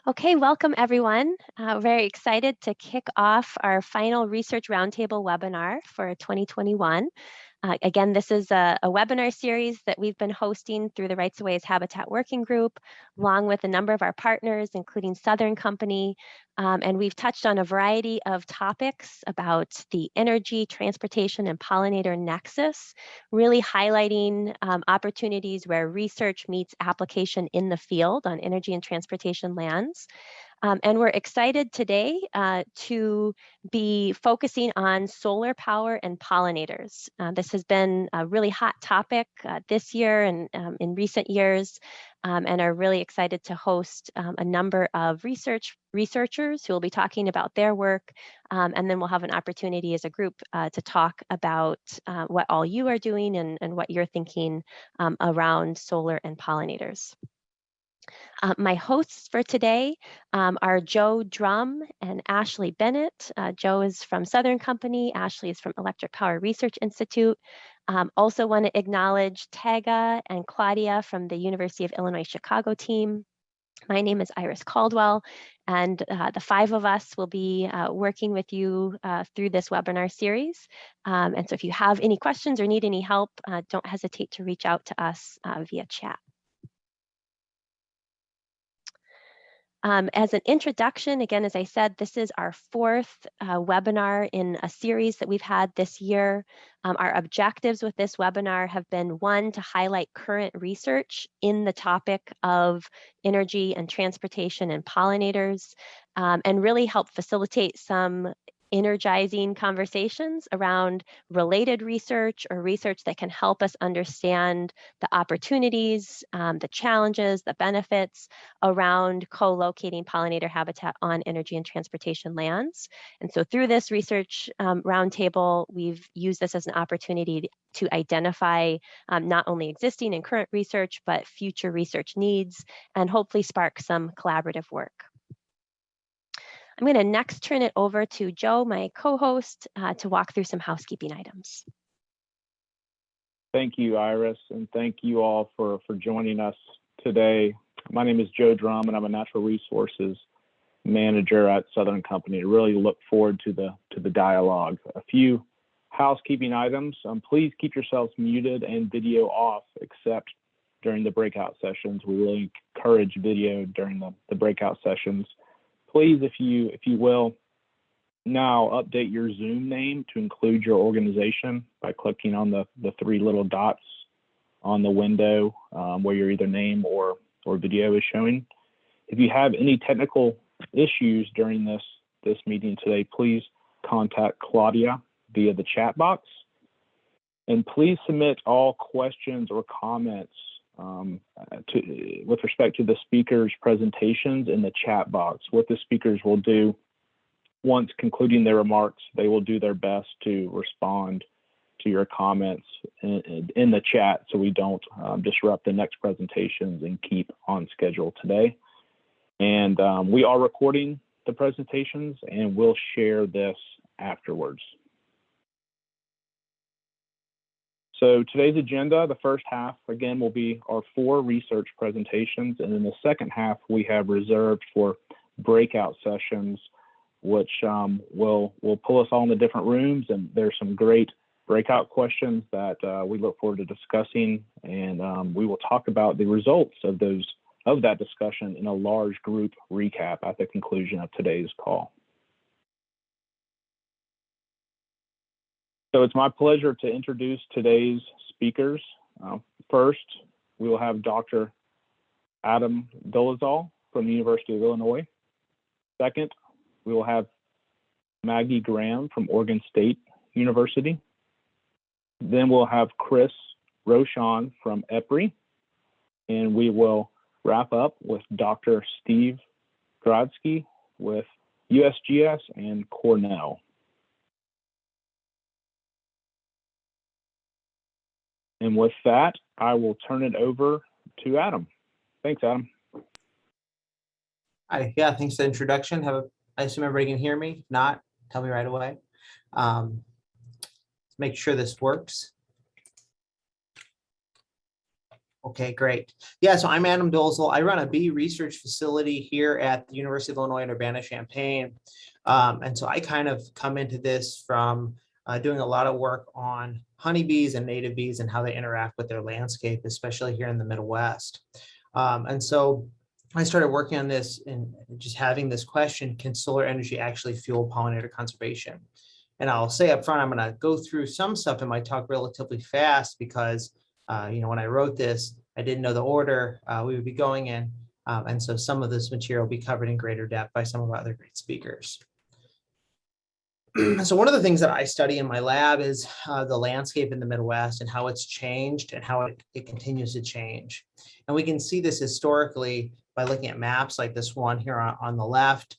Okay, welcome everyone. Very excited to kick off our final Research Roundtable webinar for 2021. Again, this is a webinar series that we've been hosting through the Rights of Ways Habitat Working Group, along with a number of our partners, including Southern Company. And we've touched on a variety of topics about the energy, transportation, and pollinator nexus, really highlighting opportunities where research meets application in the field on energy and transportation lands. And we're excited today to be focusing on solar power and pollinators. This has been a really hot topic this year and in recent years, and are really excited to host a number of researchers who will be talking about their work. And then we'll have an opportunity as a group to talk about what all you are doing and what you're thinking around solar and pollinators. My hosts for today are Joe Drum and Ashley Bennett. Joe is from Southern Company, Ashley is from Electric Power Research Institute. Also want to acknowledge Taga and Claudia from the University of Illinois Chicago team. My name is Iris Caldwell, and the five of us will be working with you through this webinar series. And so if you have any questions or need any help, don't hesitate to reach out to us via chat. As an introduction, again, as I said, this is our fourth webinar in a series that we've had this year. Our objectives with this webinar have been, one, to highlight current research in the topic of energy and transportation and pollinators, and really help facilitate some energizing conversations around related research or research that can help us understand the opportunities, the challenges, the benefits around co-locating pollinator habitat on energy and transportation lands. And so through this research roundtable, we've used this as an opportunity to identify not only existing and current research, but future research needs, and hopefully spark some collaborative work. I'm going to next turn it over to Joe, my co-host, to walk through some housekeeping items. Thank you, Iris, and thank you all for joining us today. My name is Joe Drum, and I'm a natural resources manager at Southern Company. I really look forward to the dialogue. A few housekeeping items. Please keep yourselves muted and video off, except during the breakout sessions. We really encourage video during the breakout sessions. Please, if you will, now update your Zoom name to include your organization by clicking on the three little dots on the window where your either name or video is showing. If you have any technical issues during this meeting today, please contact Claudia via the chat box. And please submit all questions or comments with respect to the speakers' presentations in the chat box. What the speakers will do, once concluding their remarks, they will do their best to respond to your comments in the chat so we don't disrupt the next presentations and keep on schedule today. And we are recording the presentations and we'll share this afterwards. So today's agenda, the first half, again, will be our 4 research presentations. And in the second half, we have reserved for breakout sessions, which will pull us all into different rooms. And there's some great breakout questions that we look forward to discussing. And we will talk about the results of that discussion in a large group recap at the conclusion of today's call. So it's my pleasure to introduce today's speakers. First, we will have Dr. Adam Dolezal from the University of Illinois. Second, we will have Maggie Graham from Oregon State University. Then we'll have Chris Rochon from EPRI. And we will wrap up with Dr. Steve Grodsky with USGS and Cornell. And with that, I will turn it over to Adam. Thanks, Adam. Hi, yeah, thanks for the introduction. I assume everybody can hear me. If not, tell me right away. Let's make sure this works. Okay, great. Yeah, so I'm Adam Dolezal. I run a bee research facility here at the University of Illinois in Urbana, Champaign. And so I kind of come into this from doing a lot of work on honeybees and native bees and how they interact with their landscape, especially here in the Midwest. And so I started working on this and just having this question, can solar energy actually fuel pollinator conservation? And I'll say up front, I'm going to go through some stuff in my talk relatively fast because when I wrote this, I didn't know the order we would be going in. And so some of this material will be covered in greater depth by some of our other great speakers. So one of the things that I study in my lab is the landscape in the Midwest and how it's changed and how it continues to change. And we can see this historically by looking at maps like this one here on the left.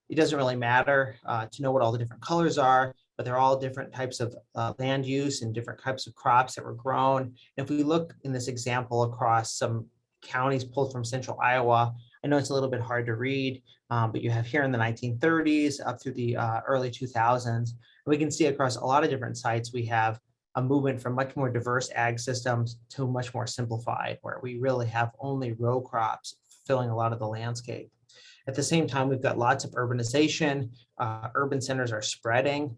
It doesn't really matter to know what all the different colors are, but they're all different types of land use and different types of crops that were grown. And if we look in this example across some counties pulled from central Iowa, I know it's a little bit hard to read, but you have here in the 1930s up through the early 2000s. We can see across a lot of different sites, we have a movement from much more diverse ag systems to much more simplified, where we really have only row crops filling a lot of the landscape. At the same time, we've got lots of urbanization. Urban centers are spreading.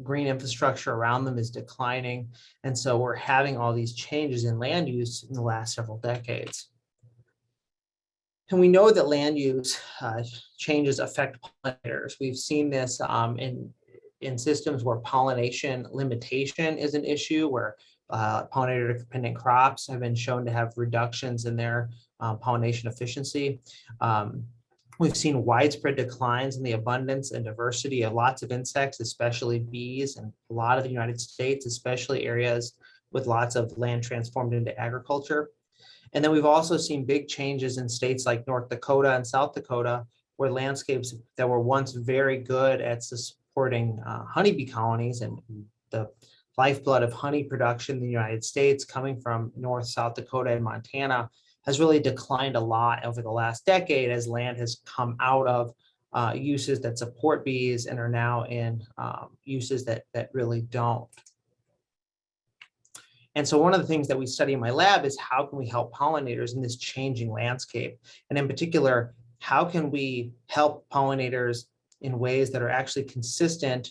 Green infrastructure around them is declining. And so we're having all these changes in land use in the last several decades. And we know that land use changes affect pollinators. We've seen this in systems where pollination limitation is an issue, where pollinator-dependent crops have been shown to have reductions in their pollination efficiency. We've seen widespread declines in the abundance and diversity of lots of insects, especially bees, and a lot of the United States, especially areas with lots of land transformed into agriculture. And then we've also seen big changes in states like North Dakota and South Dakota, where landscapes that were once very good at supporting honeybee colonies and the lifeblood of honey production in the United States coming from North, South Dakota, and Montana has really declined a lot over the last decade as land has come out of uses that support bees and are now in uses that really don't. And so one of the things that we study in my lab is how can we help pollinators in this changing landscape? And in particular, how can we help pollinators in ways that are actually consistent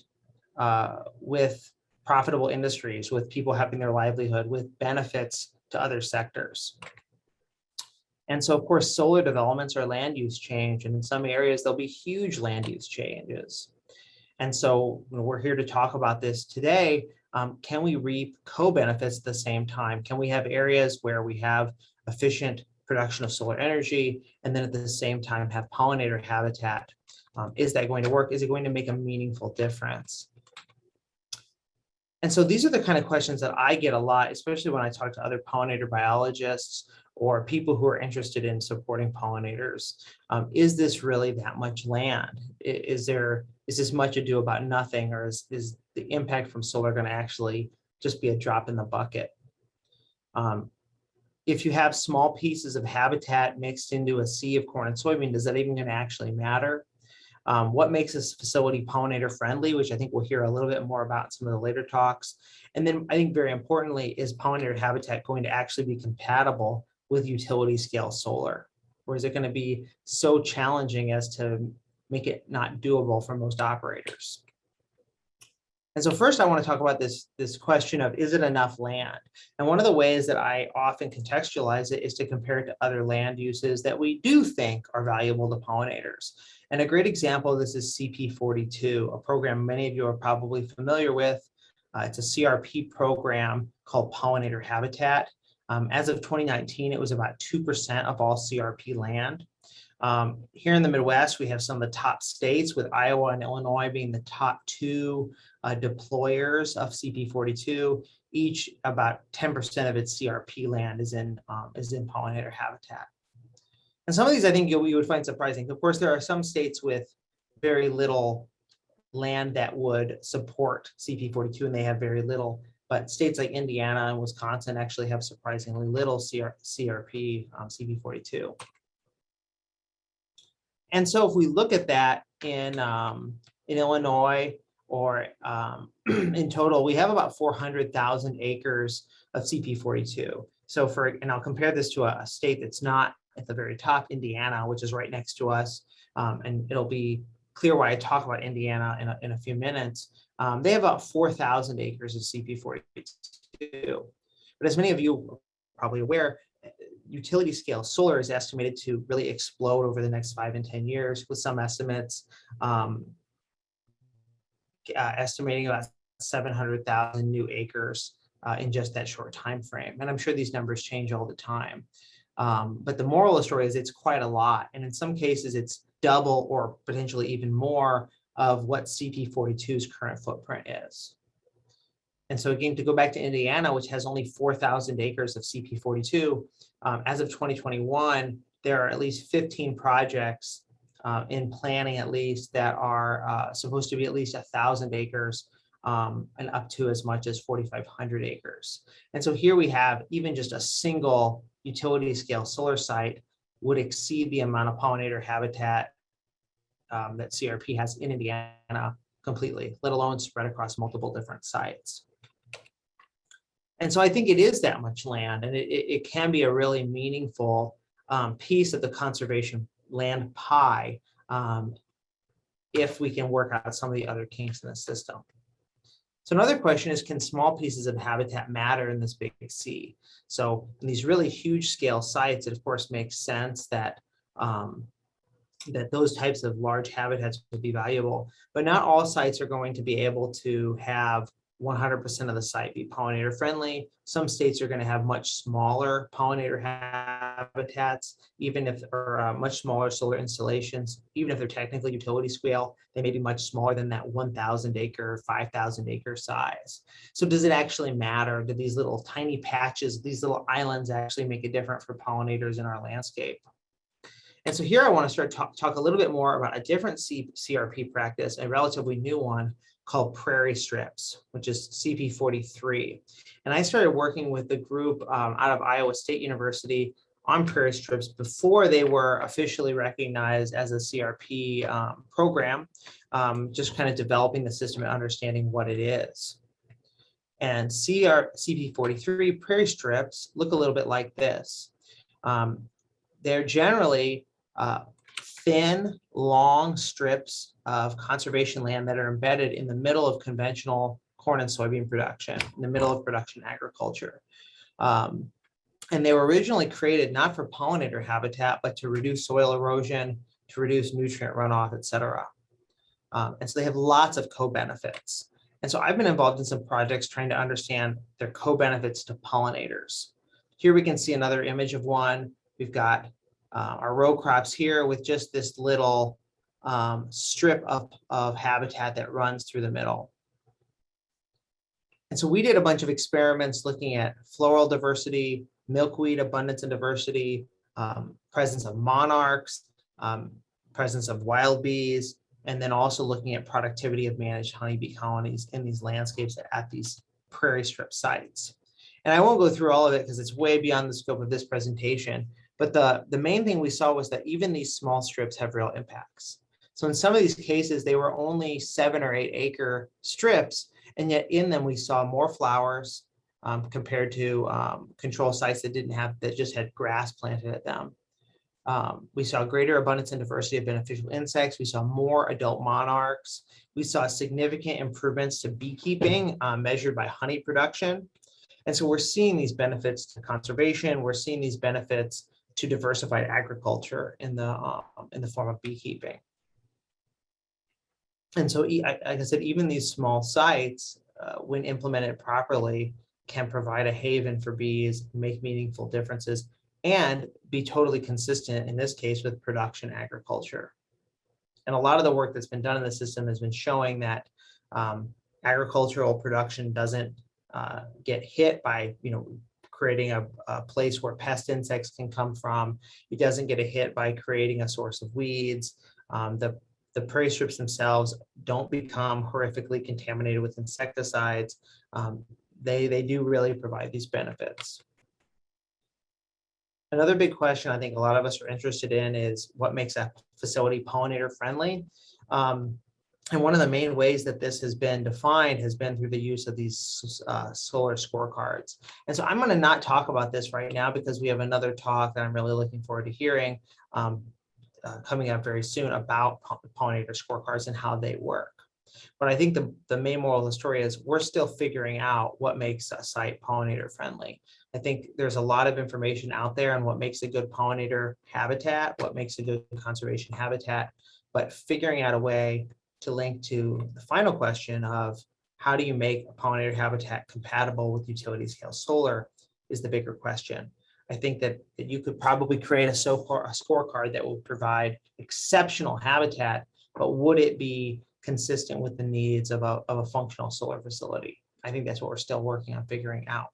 with profitable industries, with people having their livelihood, with benefits to other sectors? And so, of course, solar developments are land use change, and in some areas, there'll be huge land use changes. And so we're here to talk about this today. Can we reap co-benefits at the same time? Can we have areas where we have efficient production of solar energy and then at the same time have pollinator habitat? Is that going to work? Is it going to make a meaningful difference? And so these are the kind of questions that I get a lot, especially when I talk to other pollinator biologists or people who are interested in supporting pollinators. Is this really that much land? Is this much ado about nothing, or is the impact from solar going to actually just be a drop in the bucket? If you have small pieces of habitat mixed into a sea of corn and soybean, does that even going to actually matter? What makes this facility pollinator friendly, which I think we'll hear a little bit more about in some of the later talks. And then I think very importantly, is pollinator habitat going to actually be compatible with utility scale solar? Or is it going to be so challenging as to make it not doable for most operators? And so first I want to talk about this question of, is it enough land? And one of the ways that I often contextualize it is to compare it to other land uses that we do think are valuable to pollinators. And a great example of this is CP42, a program many of you are probably familiar with. It's a CRP program called Pollinator Habitat. As of 2019, it was about 2% of all CRP land. Here in the Midwest, we have some of the top states, with Iowa and Illinois being the top two deployers of CP42. Each about 10% of its CRP land is in pollinator habitat. And some of these I think you would find surprising. Of course, there are some states with very little land that would support CP42, and they have very little. But states like Indiana and Wisconsin actually have surprisingly little CRP, CP42. And so if we look at that in Illinois, or in total, we have about 400,000 acres of CP42. So and I'll compare this to a state that's not at the very top, Indiana, which is right next to us. And it'll be clear why I talk about Indiana in a few minutes. They have about 4,000 acres of CP42. But as many of you are probably aware, utility scale solar is estimated to really explode over the next 5 and 10 years, with some estimates estimating about 700,000 new acres in just that short time frame. And I'm sure these numbers change all the time. But the moral of the story is it's quite a lot. And in some cases, it's double or potentially even more of what CP42's current footprint is. And so again, to go back to Indiana, which has only 4,000 acres of CP42, as of 2021, there are at least 15 projects in planning at least that are supposed to be at least 1,000 acres and up to as much as 4,500 acres. And so here we have even just a single utility scale solar site would exceed the amount of pollinator habitat that CRP has in Indiana completely, let alone spread across multiple different sites. And so I think it is that much land, and it can be a really meaningful piece of the conservation land pie if we can work out some of the other kinks in the system. So another question is, can small pieces of habitat matter in this big sea? So in these really huge scale sites, it of course makes sense that that those types of large habitats would be valuable, but not all sites are going to be able to have 100% of the site be pollinator friendly. Some states are going to have much smaller pollinator habitats, even if or much smaller solar installations, even if they're technically utility scale, they may be much smaller than that 1,000 acre, 5,000 acre size. So does it actually matter? Do these little tiny patches, these little islands actually make a difference for pollinators in our landscape? And so here I want to start talk a little bit more about a different CRP practice, a relatively new one called Prairie Strips, which is CP43. And I started working with the group out of Iowa State University on Prairie Strips before they were officially recognized as a CRP program, just kind of developing the system and understanding what it is. And CP43 Prairie Strips look a little bit like this. They're generally thin, long strips of conservation land that are embedded in the middle of conventional corn and soybean production, in the middle of production agriculture. And they were originally created not for pollinator habitat, but to reduce soil erosion, to reduce nutrient runoff, et cetera. And so they have lots of co-benefits. And so I've been involved in some projects trying to understand their co-benefits to pollinators. Here we can see another image of one. We've got our row crops here with just this little strip of habitat that runs through the middle. And so we did a bunch of experiments looking at floral diversity, milkweed abundance and diversity, presence of monarchs, presence of wild bees, and then also looking at productivity of managed honeybee colonies in these landscapes at these prairie strip sites. And I won't go through all of it because it's way beyond the scope of this presentation. But the main thing we saw was that even these small strips have real impacts. So in some of these cases, they were only 7 or 8 acre strips, and yet in them we saw more flowers compared to control sites that just had grass planted at them. We saw greater abundance and diversity of beneficial insects. We saw more adult monarchs. We saw significant improvements to beekeeping measured by honey production. And so we're seeing these benefits to conservation. We're seeing these benefits to diversified agriculture in the form of beekeeping. And so, like I said, even these small sites, when implemented properly, can provide a haven for bees, make meaningful differences, and be totally consistent, in this case, with production agriculture. And a lot of the work that's been done in the system has been showing that agricultural production doesn't get hit by, creating a place where pest insects can come from. It doesn't get a hit by creating a source of weeds. The prairie strips themselves don't become horrifically contaminated with insecticides. They do really provide these benefits. Another big question I think a lot of us are interested in is what makes a facility pollinator friendly. And one of the main ways that this has been defined has been through the use of these solar scorecards. And so I'm going to not talk about this right now because we have another talk that I'm really looking forward to hearing coming up very soon about pollinator scorecards and how they work. But I think the main moral of the story is we're still figuring out what makes a site pollinator friendly. I think there's a lot of information out there on what makes a good pollinator habitat, what makes a good conservation habitat, but figuring out a way to link to the final question of how do you make a pollinator habitat compatible with utility scale solar is the bigger question. I think that you could probably create a scorecard that will provide exceptional habitat, but would it be consistent with the needs of a functional solar facility? I think that's what we're still working on figuring out.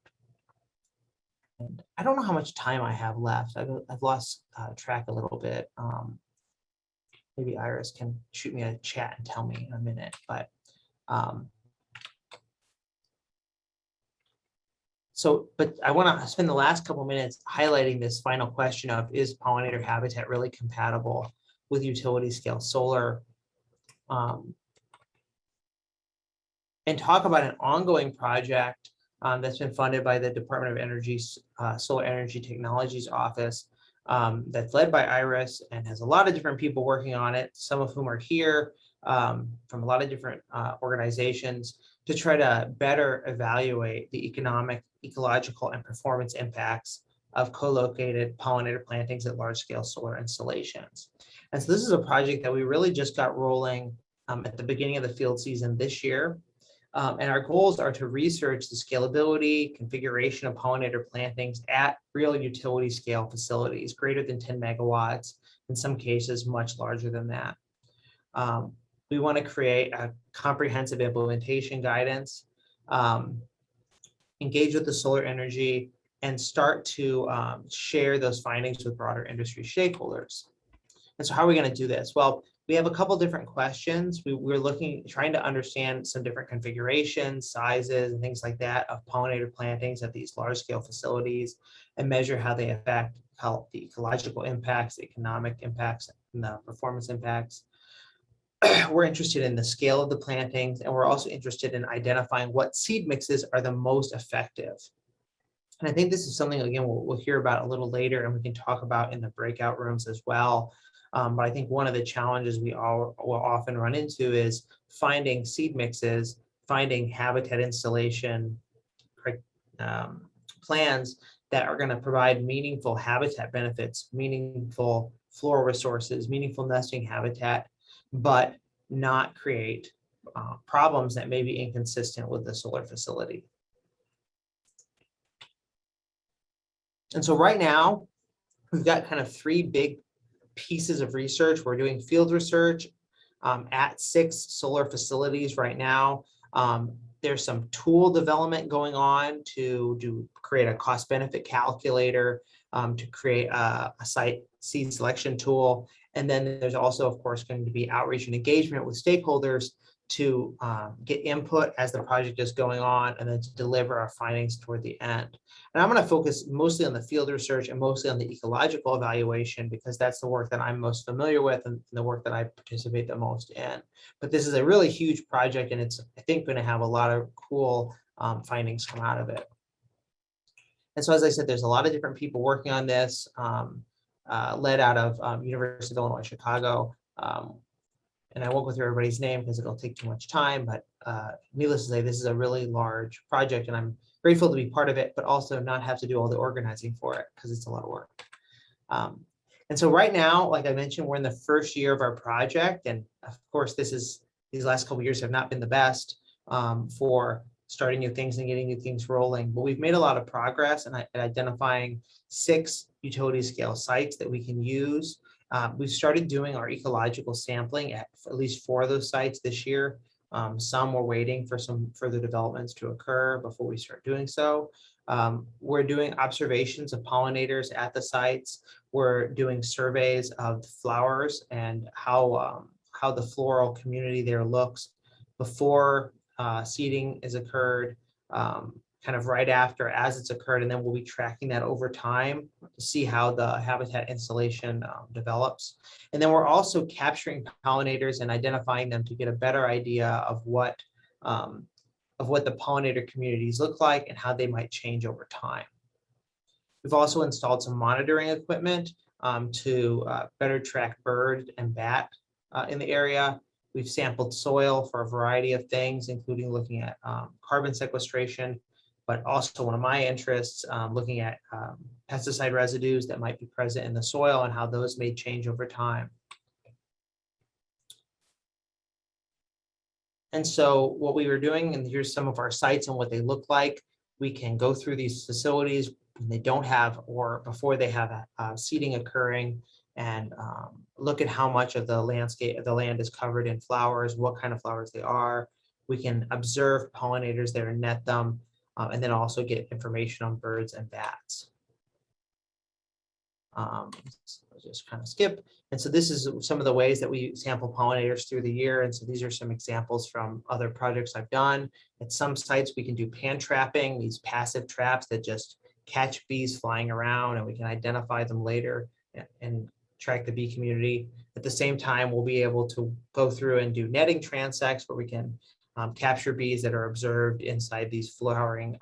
And I don't know how much time I have left. I've lost track a little bit. Maybe Iris can shoot me a chat and tell me in a minute, but but I want to spend the last couple minutes highlighting this final question of, is pollinator habitat really compatible with utility scale solar? And talk about an ongoing project that's been funded by the Department of Energy's Solar Energy Technologies Office, that's led by Iris and has a lot of different people working on it, some of whom are here from a lot of different organizations, to try to better evaluate the economic, ecological, and performance impacts of co-located pollinator plantings at large-scale solar installations. And so this is a project that we really just got rolling at the beginning of the field season this year. And our goals are to research the scalability, configuration of pollinator plantings at real utility scale facilities, greater than 10 megawatts, in some cases much larger than that. We want to create a comprehensive implementation guidance, engage with the solar energy, and start to share those findings with broader industry stakeholders. And so how are we going to do this? Well, we have a couple different questions. We're trying to understand some different configurations, sizes, and things like that of pollinator plantings at these large scale facilities, and measure how they affect the ecological impacts, the economic impacts, and the performance impacts. We're interested in the scale of the plantings, and we're also interested in identifying what seed mixes are the most effective. And I think this is something, again, we'll hear about a little later, and we can talk about in the breakout rooms as well. But I think one of the challenges we all will often run into is finding seed mixes, finding habitat installation plans that are going to provide meaningful habitat benefits, meaningful floral resources, meaningful nesting habitat, but not create problems that may be inconsistent with the solar facility. And so right now, we've got kind of three big pieces of research. We're doing field research at 6 solar facilities right now. There's some tool development going on to create a cost benefit calculator, to create a site seed selection tool. And then there's also, of course, going to be outreach and engagement with stakeholders to get input as the project is going on, and then to deliver our findings toward the end. And I'm going to focus mostly on the field research and mostly on the ecological evaluation, because that's the work that I'm most familiar with and the work that I participate the most in. But this is a really huge project, and it's, I think, going to have a lot of cool findings come out of it. And so, as I said, there's a lot of different people working on this, led out of University of Illinois, Chicago. And I won't go through everybody's name because it'll take too much time, but needless to say, this is a really large project, and I'm grateful to be part of it, but also not have to do all the organizing for it because it's a lot of work. And so right now, like I mentioned, we're in the first year of our project. And of course, these last couple of years have not been the best for starting new things and getting new things rolling, but we've made a lot of progress in identifying 6 utility scale sites that we can use. We've started doing our ecological sampling at least 4 of those sites this year. Some we're waiting for some further developments to occur before we start doing so. We're doing observations of pollinators at the sites. We're doing surveys of flowers and how the floral community there looks before seeding has occurred, kind kind of right after as it's occurred, and then we'll be tracking that over time to see how the habitat installation develops. And then we're also capturing pollinators and identifying them to get a better idea of what the pollinator communities look like and how they might change over time. We've also installed some monitoring equipment to better track bird and bat in the area. We've sampled soil for a variety of things, including looking at carbon sequestration, but also one of my interests, looking at pesticide residues that might be present in the soil and how those may change over time. And so what we were doing, and here's some of our sites and what they look like, we can go through these facilities when they don't have, or before they have seeding occurring, and look at how much of the landscape, the land is covered in flowers, what kind of flowers they are. We can observe pollinators there and net them, and then also get information on birds and bats. I'll just kind of skip. And so this is some of the ways that we sample pollinators through the year. And so these are some examples from other projects I've done. At some sites, we can do pan trapping, these passive traps that just catch bees flying around, and we can identify them later and track the bee community. At the same time, we'll be able to go through and do netting transects where we can capture bees that are observed inside these flowering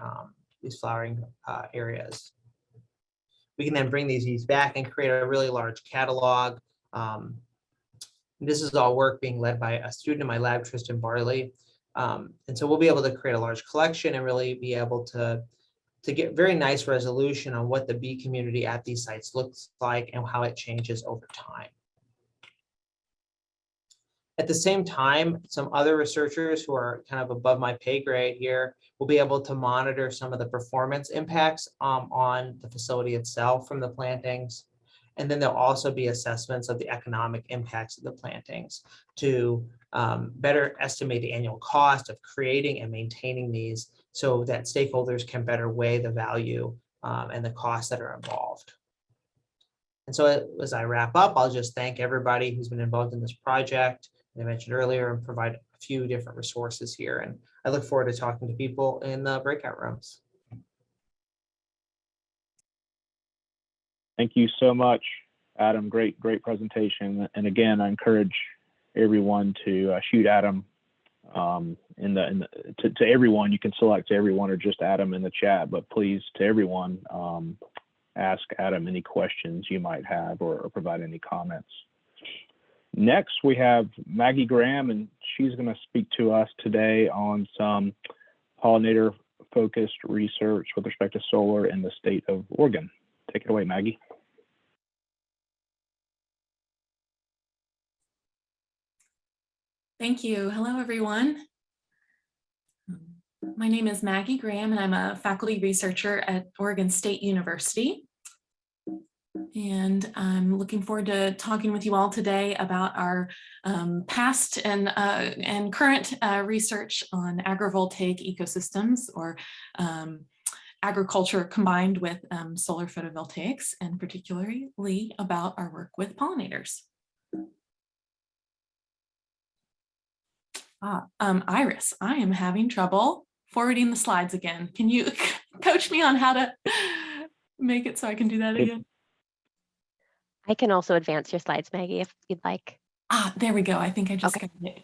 areas. We can then bring these bees back and create a really large catalog. This is all work being led by a student in my lab, Tristan Barley. And so we'll be able to create a large collection and really be able to get very nice resolution on what the bee community at these sites looks like and how it changes over time. At the same time, some other researchers who are kind of above my pay grade here will be able to monitor some of the performance impacts on the facility itself from the plantings. And then there'll also be assessments of the economic impacts of the plantings to better estimate the annual cost of creating and maintaining these so that stakeholders can better weigh the value and the costs that are involved. And so as I wrap up, I'll just thank everybody who's been involved in this project, as I mentioned earlier, and provide a few different resources here. And I look forward to talking to people in the breakout rooms. Thank you so much, Adam. Great presentation. And again, I encourage everyone to shoot Adam to everyone. You can select to everyone or just Adam in the chat, but please, to everyone, ask Adam any questions you might have or provide any comments. Next, we have Maggie Graham, and she's going to speak to us today on some pollinator-focused research with respect to solar in the state of Oregon. Take it away, Maggie. Thank you. Hello, everyone. My name is Maggie Graham, and I'm a faculty researcher at Oregon State University. And I'm looking forward to talking with you all today about our past and current research on agrivoltaic ecosystems, or agriculture combined with solar photovoltaics, and particularly about our work with pollinators. Iris, I am having trouble forwarding the slides again. Can you coach me on how to make it so I can do that again? I can also advance your slides, Maggie, if you'd like. There we go. I think I just got it.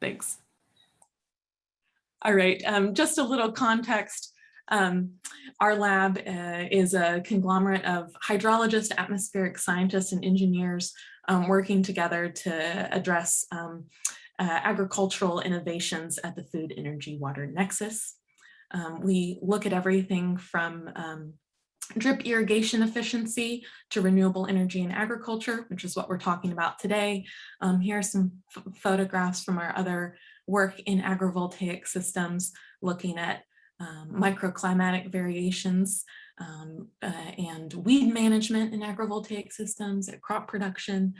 Thanks. All right, just a little context. Our lab is a conglomerate of hydrologists, atmospheric scientists, and engineers working together to address agricultural innovations at the food, energy, water nexus. We look at everything from drip irrigation efficiency to renewable energy in agriculture, which is what we're talking about today. Here are some photographs from our other work in agrivoltaic systems, looking at microclimatic variations and weed management in agrivoltaic systems, at crop production,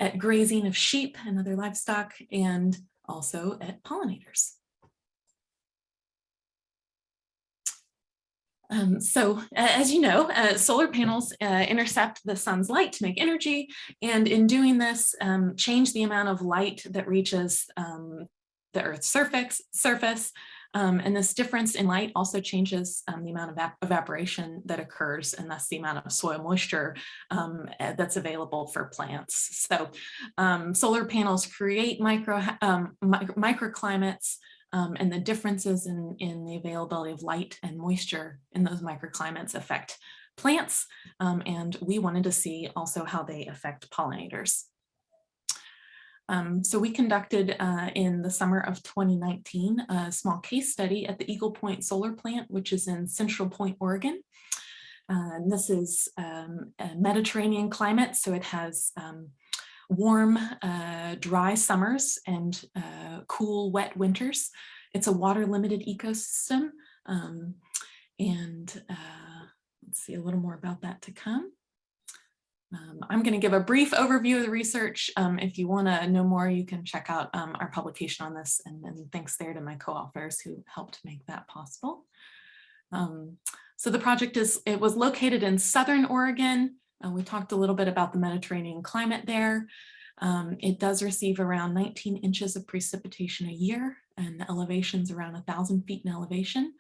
at grazing of sheep and other livestock, and also at pollinators. So as you know, solar panels intercept the sun's light to make energy, and in doing this, change the amount of light that reaches the Earth's surface, And this difference in light also changes the amount of evaporation that occurs, and thus the amount of soil moisture that's available for plants. So solar panels create microclimates, and the differences in the availability of light and moisture in those microclimates affect plants. And we wanted to see also how they affect pollinators. So we conducted in the summer of 2019 a small case study at the Eagle Point Solar Plant, which is in Central Point, Oregon. And this is a Mediterranean climate, so it has warm, dry summers and cool, wet winters. It's a water-limited ecosystem, and let's see a little more about that to come. I'm going to give a brief overview of the research. If you want to know more, you can check out our publication on this, and thanks there to my co-authors who helped make that possible. So the project was located in Southern Oregon. We talked a little bit about the Mediterranean climate there. It does receive around 19 inches of precipitation a year, and the elevation's around 1,000 feet in elevation.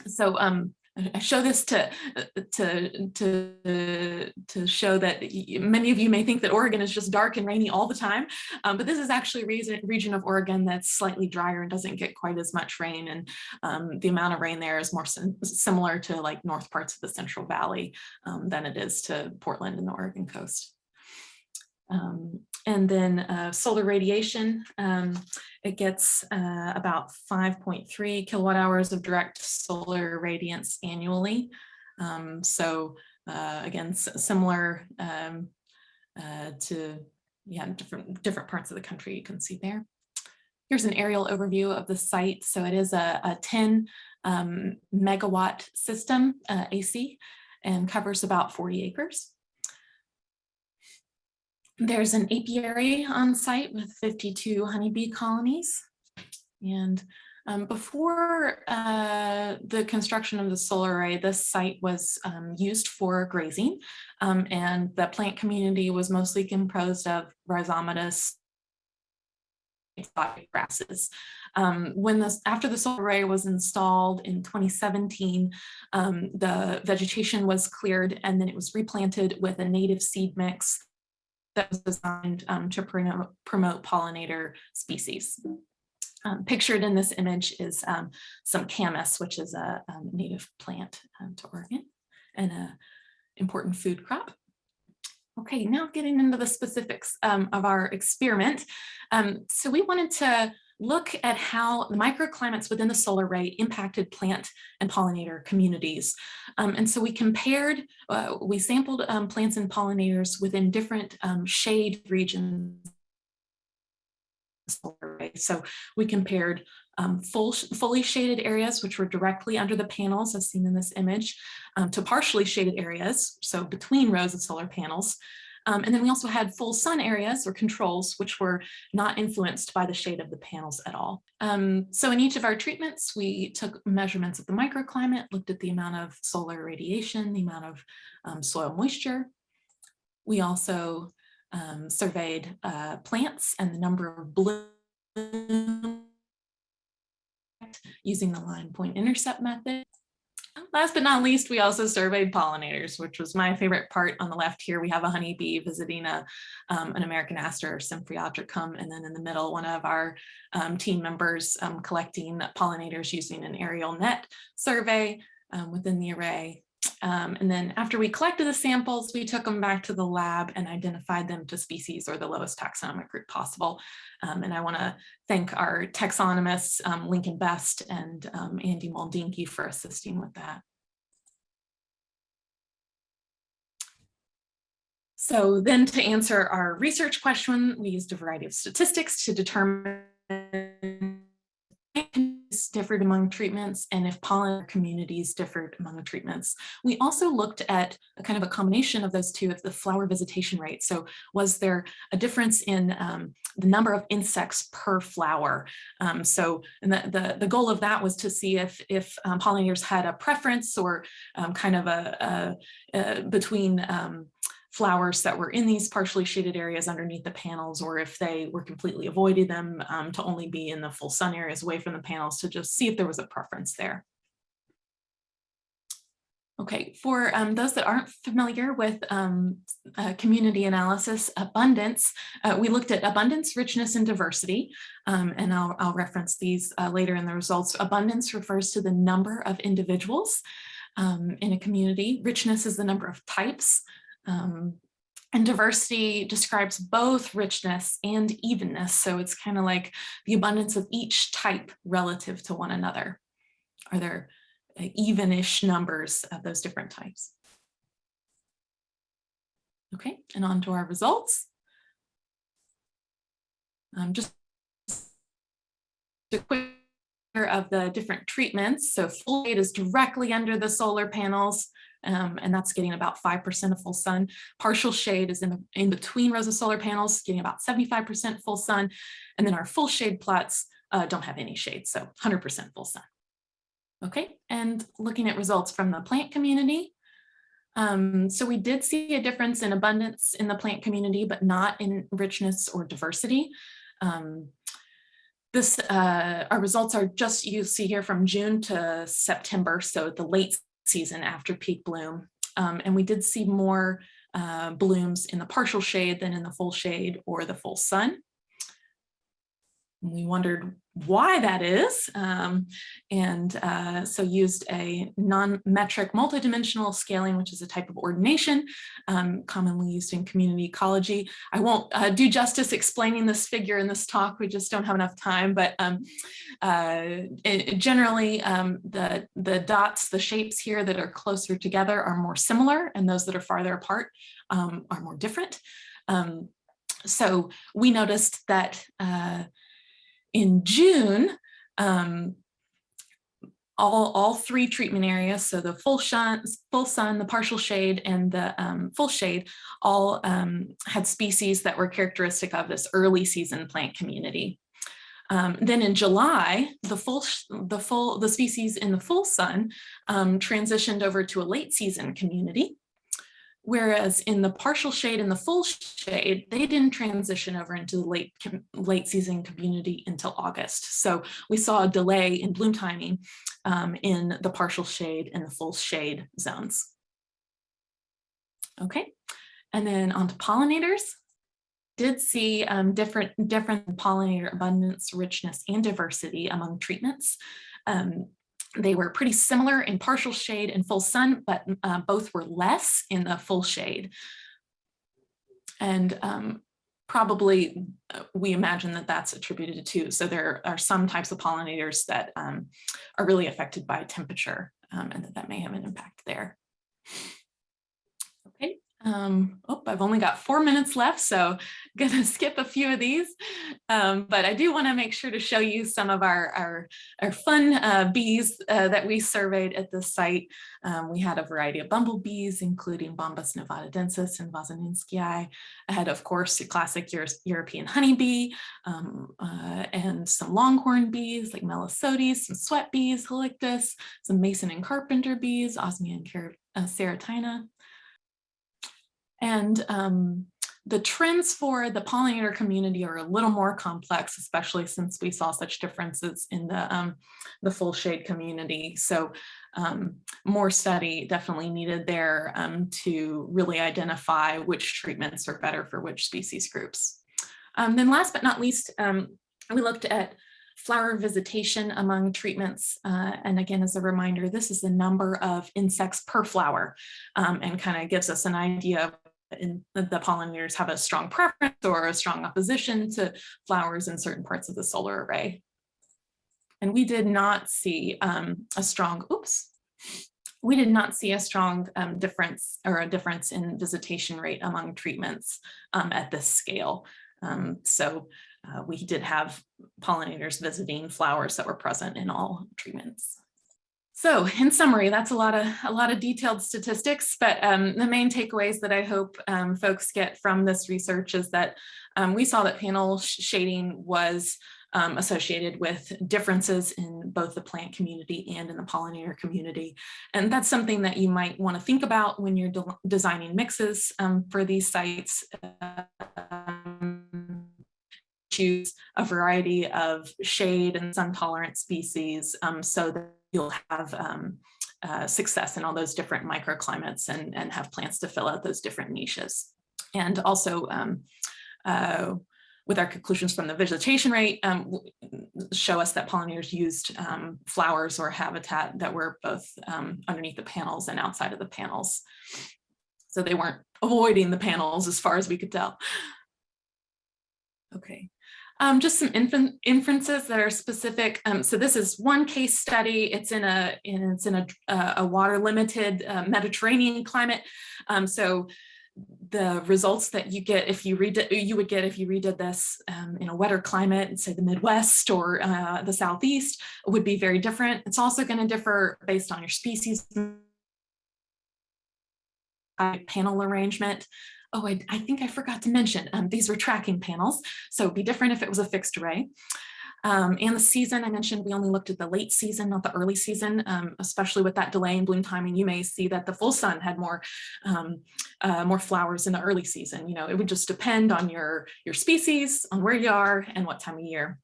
So I show this to show that many of you may think that Oregon is just dark and rainy all the time, but this is actually a region of Oregon that's slightly drier and doesn't get quite as much rain, and the amount of rain there is more similar to like north parts of the Central Valley than it is to Portland and the Oregon coast. And then solar radiation, it gets about 5.3 kilowatt hours of direct solar radiance annually. So again, similar to different parts of the country, you can see there. Here's an aerial overview of the site. So it is a 10 megawatt system, AC, and covers about 40 acres. There's an apiary on site with 52 honeybee colonies. And before the construction of the solar array, this site was used for grazing, and the plant community was mostly composed of rhizomatous exotic grasses. After the solar array was installed in 2017, the vegetation was cleared, and then it was replanted with a native seed mix that was designed to promote pollinator species. Pictured in this image is some camas, which is a native plant to Oregon and an important food crop. Okay, now getting into the specifics of our experiment. So we wanted to look at how the microclimates within the solar array impacted plant and pollinator communities. And so we compared, we sampled plants and pollinators within different shade regions. So we compared fully shaded areas, which were directly under the panels, as seen in this image, to partially shaded areas, so between rows of solar panels. And then we also had full sun areas or controls, which were not influenced by the shade of the panels at all. So in each of our treatments, we took measurements of the microclimate, looked at the amount of solar radiation, the amount of soil moisture. We also surveyed plants and the number of blooms using the line point intercept method. Last but not least, we also surveyed pollinators, which was my favorite part. On the left here, we have a honeybee visiting an American Aster Symphreatricum, and then in the middle, one of our team members collecting pollinators using an aerial net survey within the array. And then after we collected the samples, we took them back to the lab and identified them to species or the lowest taxonomic group possible. And I want to thank our taxonomists, Lincoln Best and Andy Moldinki, for assisting with that. So then to answer our research question, we used a variety of statistics to determine differed among treatments and if pollen communities differed among treatments. We also looked at a kind of a combination of those two of the flower visitation rate. So was there a difference in the number of insects per flower? So the goal of that was to see if pollinators had a preference or kind of between flowers that were in these partially shaded areas underneath the panels, or if they were completely avoided them, to only be in the full sun areas away from the panels, to just see if there was a preference there. Okay, for those that aren't familiar with community analysis, abundance, we looked at abundance, richness, and diversity, and I'll reference these later in the results. Abundance refers to the number of individuals in a community. Richness is the number of types, and diversity describes both richness and evenness. So it's kind of like the abundance of each type relative to one another. Are there evenish numbers of those different types? Okay, and on to our results. Just a quick of the different treatments. So full shade is directly under the solar panels, and that's getting about 5% of full sun. Partial shade is in between rows of solar panels, getting about 75% full sun. And then our full shade plots don't have any shade, so 100% full sun. Okay, and looking at results from the plant community. So we did see a difference in abundance in the plant community, but not in richness or diversity. Our results are just, you see here, from June to September, so the late season after peak bloom. And we did see more blooms in the partial shade than in the full shade or the full sun. We wondered why that is, so used a non-metric multidimensional scaling, which is a type of ordination commonly used in community ecology. I won't do justice explaining this figure in this talk, we just don't have enough time, but generally the dots, the shapes here that are closer together are more similar, and those that are farther apart are more different. So we noticed that in June, all three treatment areas, so the full sun, the partial shade, and the full shade, all had species that were characteristic of this early season plant community. Then in July, the species in the full sun transitioned over to a late season community. Whereas in the partial shade and the full shade, they didn't transition over into the late season community until August. So we saw a delay in bloom timing in the partial shade and the full shade zones. Okay, and then on to pollinators. Did see different pollinator abundance, richness, and diversity among treatments. They were pretty similar in partial shade and full sun, but both were less in the full shade. And probably we imagine that that's attributed to, so there are some types of pollinators that are really affected by temperature, and that may have an impact there. Okay. I've only got 4 minutes left, so I'm gonna skip a few of these, but I do want to make sure to show you some of our fun bees that we surveyed at this site. We had a variety of bumble bees, including Bombus novadensis and Vazaninsky. I had, of course, a classic European honeybee, and some longhorn bees like Melisodes, some sweat bees, Halictus, some mason and carpenter bees, Osmia and Ceratina. And the trends for the pollinator community are a little more complex, especially since we saw such differences in the full shade community. So more study definitely needed there to really identify which treatments are better for which species groups. Then last but not least, we looked at flower visitation among treatments. And again, as a reminder, this is the number of insects per flower, and kind of gives us an idea of the pollinators have a strong preference or a strong opposition to flowers in certain parts of the solar array. And we did not see a strong difference or a difference in visitation rate among treatments at this scale. So we did have pollinators visiting flowers that were present in all treatments. So in summary, that's a lot of detailed statistics, but the main takeaways that I hope folks get from this research is that we saw that panel shading was associated with differences in both the plant community and in the pollinator community. And that's something that you might want to think about when you're designing mixes for these sites. Choose a variety of shade and sun tolerant species so that you'll have success in all those different microclimates and have plants to fill out those different niches. And also with our conclusions from the visitation rate, show us that pollinators used flowers or habitat that were both underneath the panels and outside of the panels. So they weren't avoiding the panels as far as we could tell. Okay. Just some inferences that are specific. So this is one case study. It's in a water limited Mediterranean climate. So the results that you get if you redid this in a wetter climate, say the Midwest or the Southeast, would be very different. It's also going to differ based on your species panel arrangement. Oh, I think I forgot to mention, these were tracking panels, so it'd be different if it was a fixed array. And the season, I mentioned we only looked at the late season, not the early season, especially with that delay in bloom timing. You may see that the full sun had more flowers in the early season. You know, it would just depend on your species, on where you are and what time of year.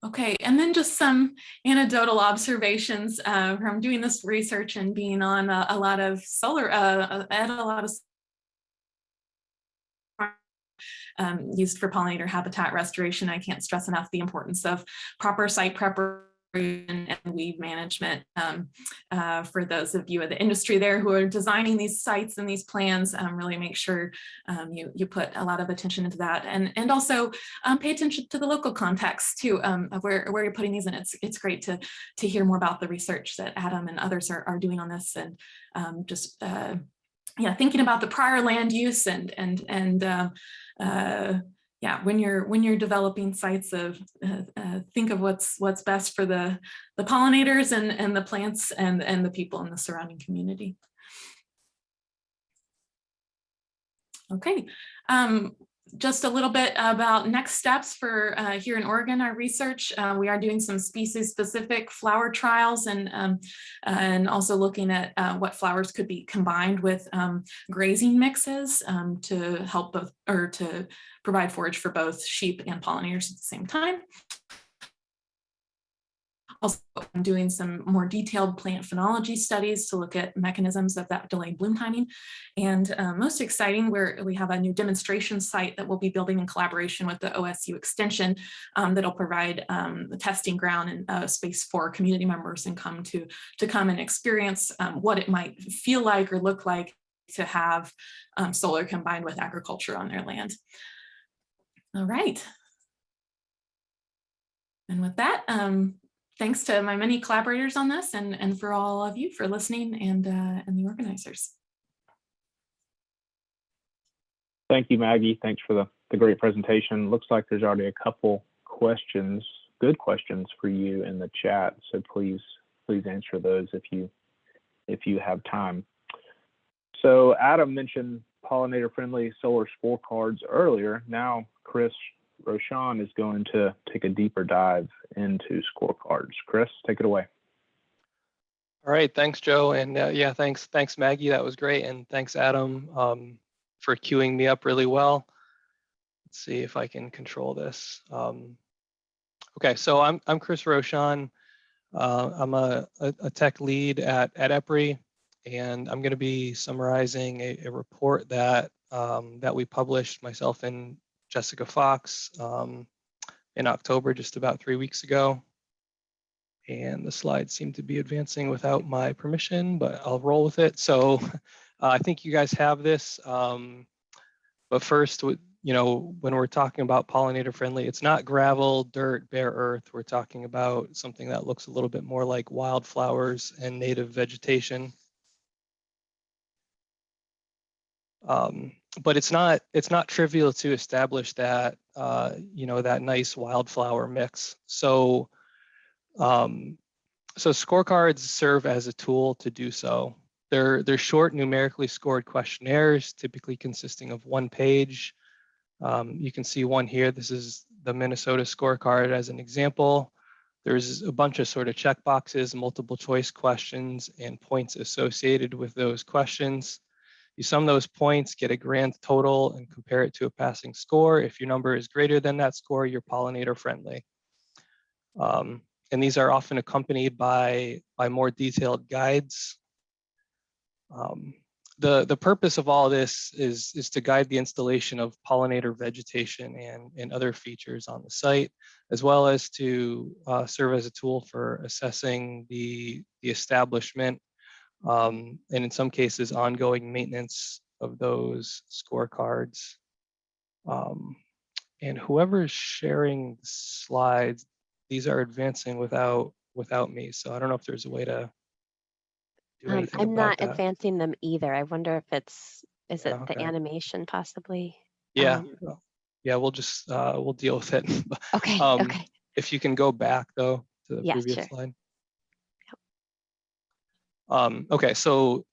Okay, and then just some anecdotal observations from doing this research and being on a lot of solar, at a lot of used for pollinator habitat restoration. I can't stress enough the importance of proper site preparation and weed management for those of you in the industry there who are designing these sites and these plans. Really make sure you put a lot of attention into that, and also pay attention to the local context too, of where you're putting these in. It's great to hear more about the research that Adam and others are doing on this, and yeah, thinking about the prior land use yeah, when you're developing sites, think of what's best for the pollinators and the plants and the people in the surrounding community. Okay, just a little bit about next steps for here in Oregon, our research. We are doing some species-specific flower trials and also looking at what flowers could be combined with grazing mixes to help both, or to provide forage for both sheep and pollinators at the same time. Also, I'm doing some more detailed plant phenology studies to look at mechanisms of that delayed bloom timing. And most exciting, we have a new demonstration site that we'll be building in collaboration with the OSU Extension that'll provide the testing ground and a space for community members and come and experience what it might feel like or look like to have solar combined with agriculture on their land. All right. And with that, thanks to my many collaborators on this and for all of you for listening and the organizers. Thank you, Maggie. Thanks for the great presentation. Looks like there's already a couple questions, good questions for you in the chat. So please answer those if you have time. So Adam mentioned pollinator-friendly solar scorecards earlier. Now Chris Rochon is going to take a deeper dive into scorecards. Chris, take it away. All right, thanks, Joe, and yeah, thanks, Maggie. That was great, and thanks, Adam, for queuing me up really well. Let's see if I can control this. Okay, so I'm Chris Rochon. I'm a tech lead at EPRI, and I'm going to be summarizing a report that we published, myself and Jessica Fox, in October, just about 3 weeks ago. And the slides seem to be advancing without my permission, but I'll roll with it. So I think you guys have this. But first, you know, when we're talking about pollinator friendly, it's not gravel, dirt, bare earth. We're talking about something that looks a little bit more like wildflowers and native vegetation. But it's not trivial to establish that, you know, that nice wildflower mix. So scorecards serve as a tool to do so. They're short, numerically scored questionnaires, typically consisting of 1 page. You can see one here. This is the Minnesota scorecard as an example. There's a bunch of sort of check boxes, multiple choice questions, and points associated with those questions. You sum those points, get a grand total, and compare it to a passing score. If your number is greater than that score, you're pollinator friendly. And these are often accompanied by more detailed guides. The purpose of all this is to guide the installation of pollinator vegetation and other features on the site, as well as to serve as a tool for assessing the establishment and in some cases ongoing maintenance of those scorecards. And whoever is sharing slides, these are advancing without me. So I don't know if there's a way to do anything I'm about not that. advancing them either. I wonder if is it Yeah, the okay. animation possibly? Yeah, yeah, we'll just we'll deal with it. Okay, okay. If you can go back though to the Yes, previous sure. slide. Okay, so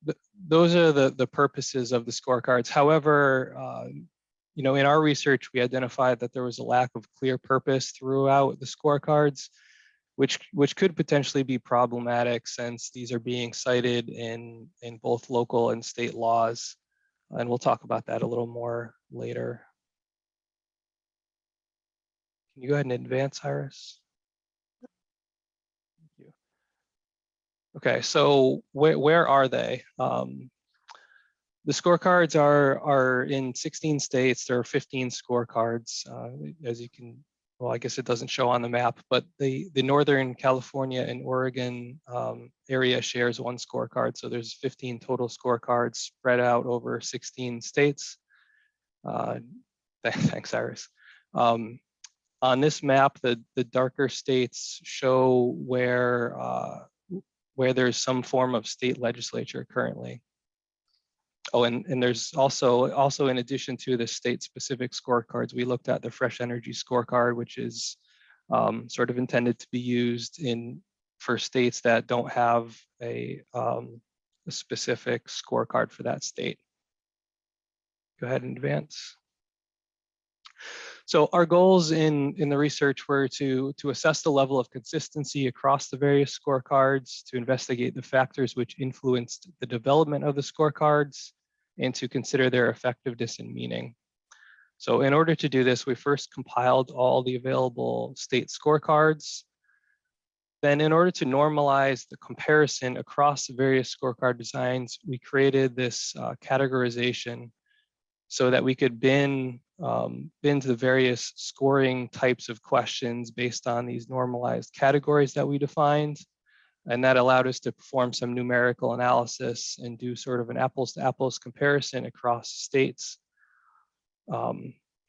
those are the purposes of the scorecards. However, you know, in our research, we identified that there was a lack of clear purpose throughout the scorecards, which could potentially be problematic since these are being cited in both local and state laws. And we'll talk about that a little more later. Can you go ahead and advance, Iris? Thank you. Okay, so where are they? The scorecards are in 16 states. There are 15 scorecards, as you can, well, I guess it doesn't show on the map, but the Northern California and Oregon area shares one scorecard. So there's 15 total scorecards spread out over 16 states. Thanks, Iris. On this map, the darker states show where there's some form of state legislature currently. Oh, and there's also in addition to the state-specific scorecards, we looked at the fresh energy scorecard, which is sort of intended to be used for states that don't have a specific scorecard for that state. Go ahead and advance. So our goals in the research were to assess the level of consistency across the various scorecards, to investigate the factors which influenced the development of the scorecards, and to consider their effectiveness and meaning. So in order to do this, we first compiled all the available state scorecards. Then in order to normalize the comparison across the various scorecard designs, we created this categorization so that we could bin to the various scoring types of questions based on these normalized categories that we defined. And that allowed us to perform some numerical analysis and do sort of an apples to apples comparison across states.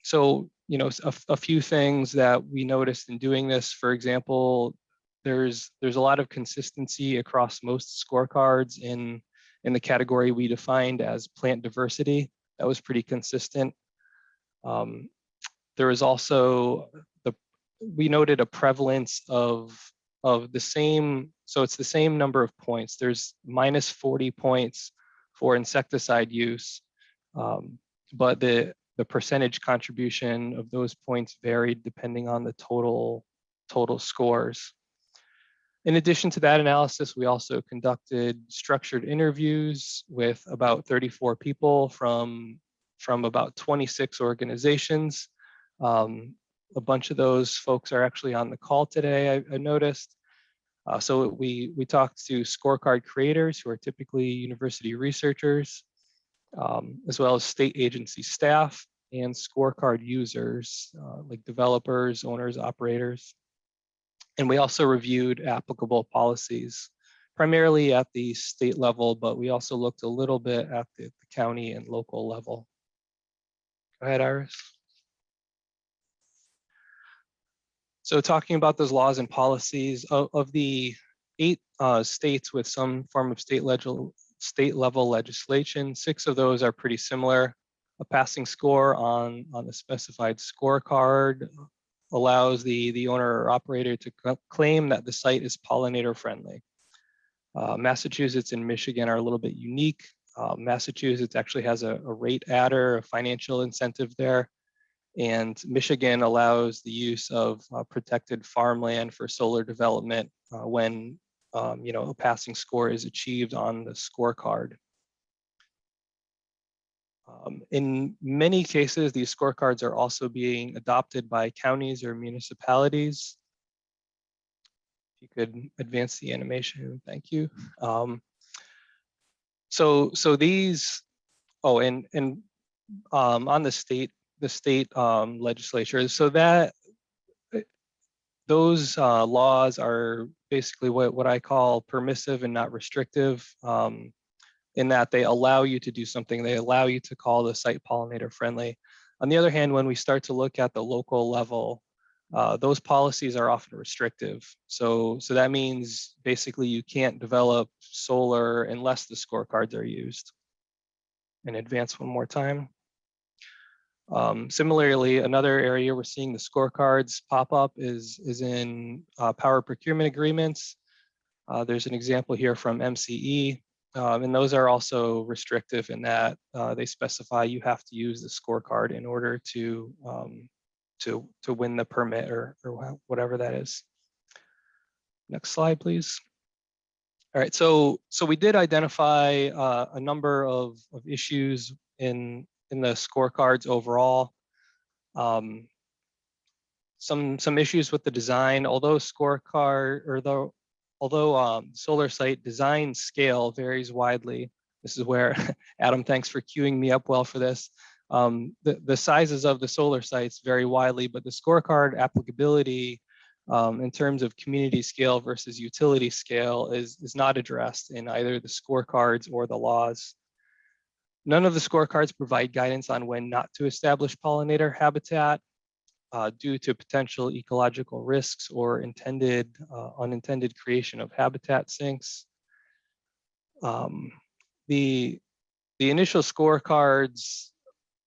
So, you know, a few things that we noticed in doing this, for example, there's a lot of consistency across most scorecards in the category we defined as plant diversity. That was pretty consistent. There was also we noted a prevalence of the same, so it's the same number of points. There's minus 40 points for insecticide use, but the percentage contribution of those points varied depending on the total scores. In addition to that analysis, we also conducted structured interviews with about 34 people from about 26 organizations. A bunch of those folks are actually on the call today, I noticed. So we talked to scorecard creators who are typically university researchers, as well as state agency staff and scorecard users like developers, owners, operators. And we also reviewed applicable policies, primarily at the state level, but we also looked a little bit at the county and local level. Go ahead, Iris. So talking about those laws and policies, of the 8 states with some form of state level legislation, 6 of those are pretty similar. A passing score on the specified scorecard allows the owner or operator to claim that the site is pollinator friendly. Massachusetts and Michigan are a little bit unique. Massachusetts actually has a rate adder, a financial incentive there. And Michigan allows the use of protected farmland for solar development when a passing score is achieved on the scorecard. In many cases, these scorecards are also being adopted by counties or municipalities. If you could advance the animation, thank you. So these, on the state legislature, so that those laws are basically what I call permissive and not restrictive, in that they allow you to do something. They allow you to call the site pollinator friendly. On the other hand, when we start to look at the local level, those policies are often restrictive. So that means basically you can't develop solar unless the scorecards are used. And advance one more time. Similarly, another area we're seeing the scorecards pop up is in power procurement agreements. There's an example here from MCE, and those are also restrictive in that they specify you have to use the scorecard in order to win the permit or whatever that is. Next slide, please. All right, so we did identify a number of issues in the scorecards overall. Some issues with the design, although solar site design scale varies widely. This is where, Adam, thanks for queuing me up well for this. The sizes of the solar sites vary widely, but the scorecard applicability in terms of community scale versus utility scale is not addressed in either the scorecards or the laws. None of the scorecards provide guidance on when not to establish pollinator habitat due to potential ecological risks or unintended creation of habitat sinks. The initial scorecards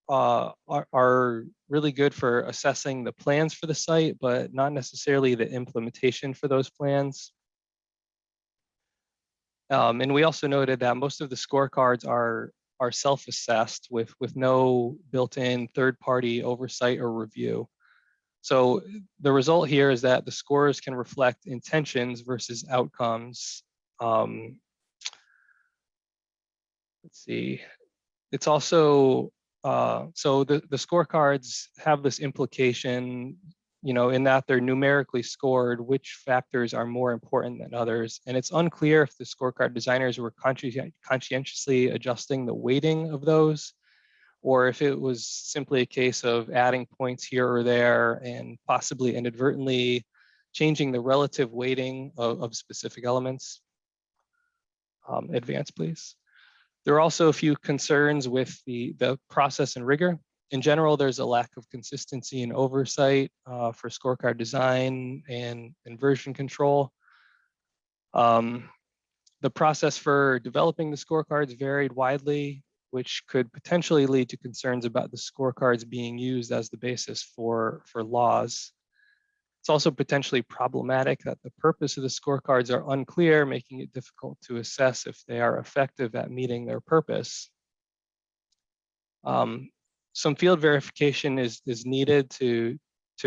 are really good for assessing the plans for the site, but not necessarily the implementation for those plans. And we also noted that most of the scorecards are self-assessed with no built-in third-party oversight or review. So the result here is that the scores can reflect intentions versus outcomes. Let's see. It's also, so the scorecards have this implication, in that they're numerically scored, which factors are more important than others. And it's unclear if the scorecard designers were conscientiously adjusting the weighting of those, or if it was simply a case of adding points here or there and possibly inadvertently changing the relative weighting of specific elements. Advance, please. There are also a few concerns with the process and rigor. In general, there's a lack of consistency and oversight for scorecard design and version control. The process for developing the scorecards varied widely, which could potentially lead to concerns about the scorecards being used as the basis for laws. It's also potentially problematic that the purpose of the scorecards are unclear, making it difficult to assess if they are effective at meeting their purpose. Some field verification is needed to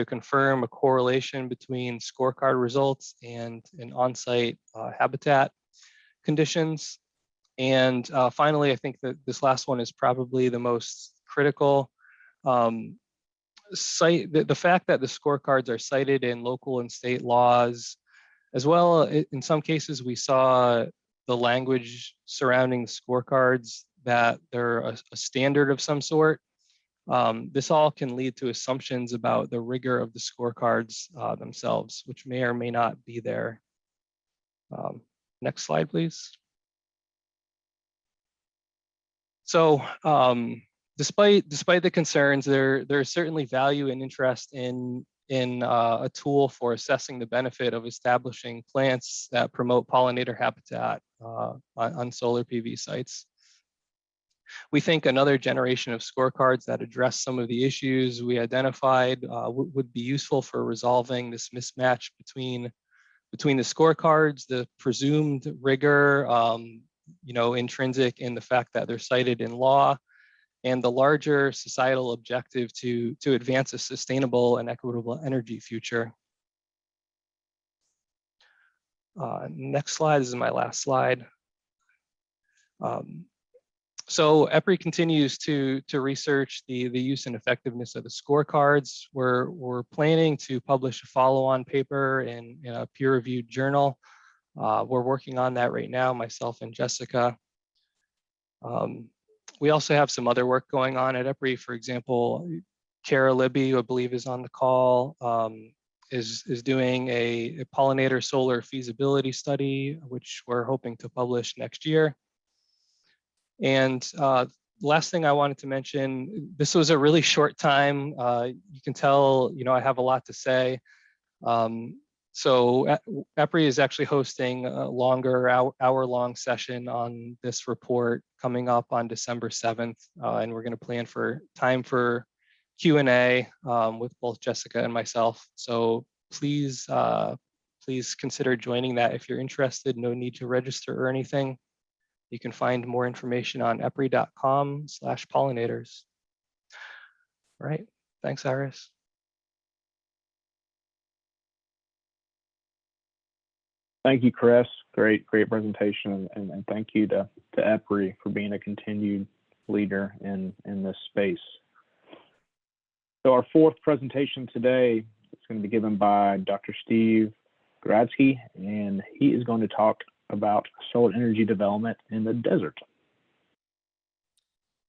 confirm a correlation between scorecard results and on-site habitat conditions. And finally, I think that this last one is probably the most critical. The fact that the scorecards are cited in local and state laws, as well, in some cases we saw the language surrounding the scorecards that they're a standard of some sort. This all can lead to assumptions about the rigor of the scorecards themselves, which may or may not be there. Next slide, please. So despite the concerns, there's certainly value and interest in a tool for assessing the benefit of establishing plants that promote pollinator habitat on solar PV sites. We think another generation of scorecards that address some of the issues we identified would be useful for resolving this mismatch between the scorecards, the presumed rigor, intrinsic in the fact that they're cited in law, and the larger societal objective to advance a sustainable and equitable energy future. Next slide, this is my last slide. So EPRI continues to research the use and effectiveness of the scorecards. We're planning to publish a follow-on paper in a peer-reviewed journal. We're working on that right now, myself and Jessica. We also have some other work going on at EPRI. For example, Kara Libby, who I believe is on the call, is doing a pollinator solar feasibility study, which we're hoping to publish next year. And last thing I wanted to mention, this was a really short time. You can tell, I have a lot to say. So EPRI is actually hosting a longer hour-long session on this report coming up on December 7th. And we're gonna plan for time for Q&A with both Jessica and myself. So please, please consider joining that if you're interested. No need to register or anything. You can find more information on epri.com/pollinators. All right, thanks, Iris. Thank you, Chris. Great presentation, and thank you to EPRI for being a continued leader in this space. So our fourth presentation today is going to be given by Dr. Steve Grodsky, and he is going to talk about solar energy development in the desert.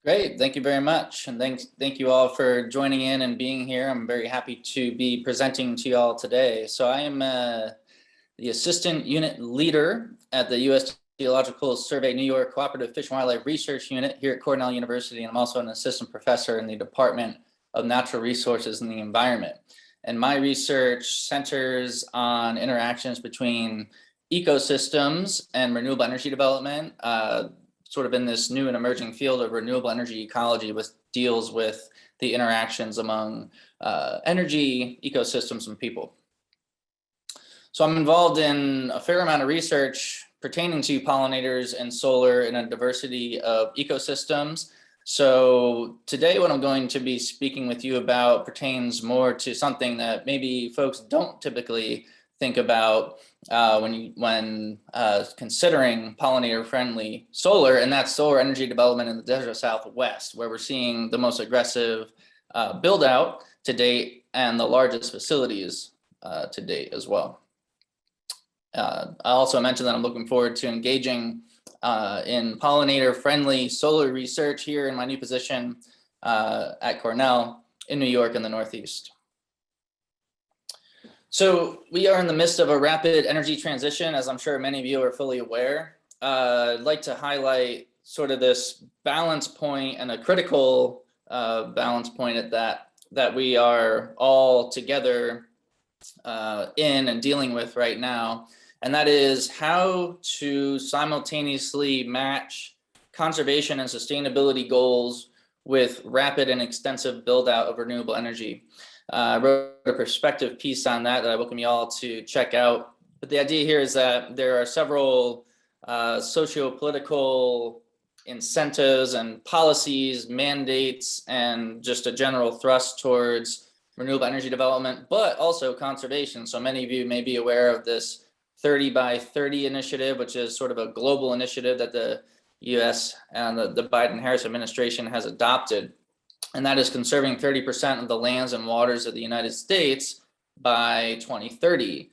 Great, thank you very much. And thank you all for joining in and being here. I'm very happy to be presenting to you all today. So I am the Assistant Unit Leader at the U.S. Geological Survey New York Cooperative Fish and Wildlife Research Unit here at Cornell University. And I'm also an assistant professor in the Department of Natural Resources and the Environment. And my research centers on interactions between ecosystems and renewable energy development, sort of in this new and emerging field of renewable energy ecology, which deals with the interactions among energy, ecosystems, and people. So I'm involved in a fair amount of research pertaining to pollinators and solar in a diversity of ecosystems. So today what I'm going to be speaking with you about pertains more to something that maybe folks don't typically think about when considering pollinator-friendly solar, and that's solar energy development in the desert Southwest, where we're seeing the most aggressive build out to date and the largest facilities to date as well. I also mentioned that I'm looking forward to engaging in pollinator-friendly solar research here in my new position at Cornell in New York in the Northeast. So we are in the midst of a rapid energy transition, as I'm sure many of you are fully aware. I'd like to highlight sort of this balance point and a critical balance point at that we are all together in and dealing with right now. And that is how to simultaneously match conservation and sustainability goals with rapid and extensive build out of renewable energy. I wrote a perspective piece on that I welcome you all to check out. But the idea here is that there are several socio-political incentives and policies, mandates, and just a general thrust towards renewable energy development, but also conservation. So many of you may be aware of this 30 by 30 initiative, which is sort of a global initiative that the US and the Biden-Harris administration has adopted. And that is conserving 30% of the lands and waters of the United States by 2030.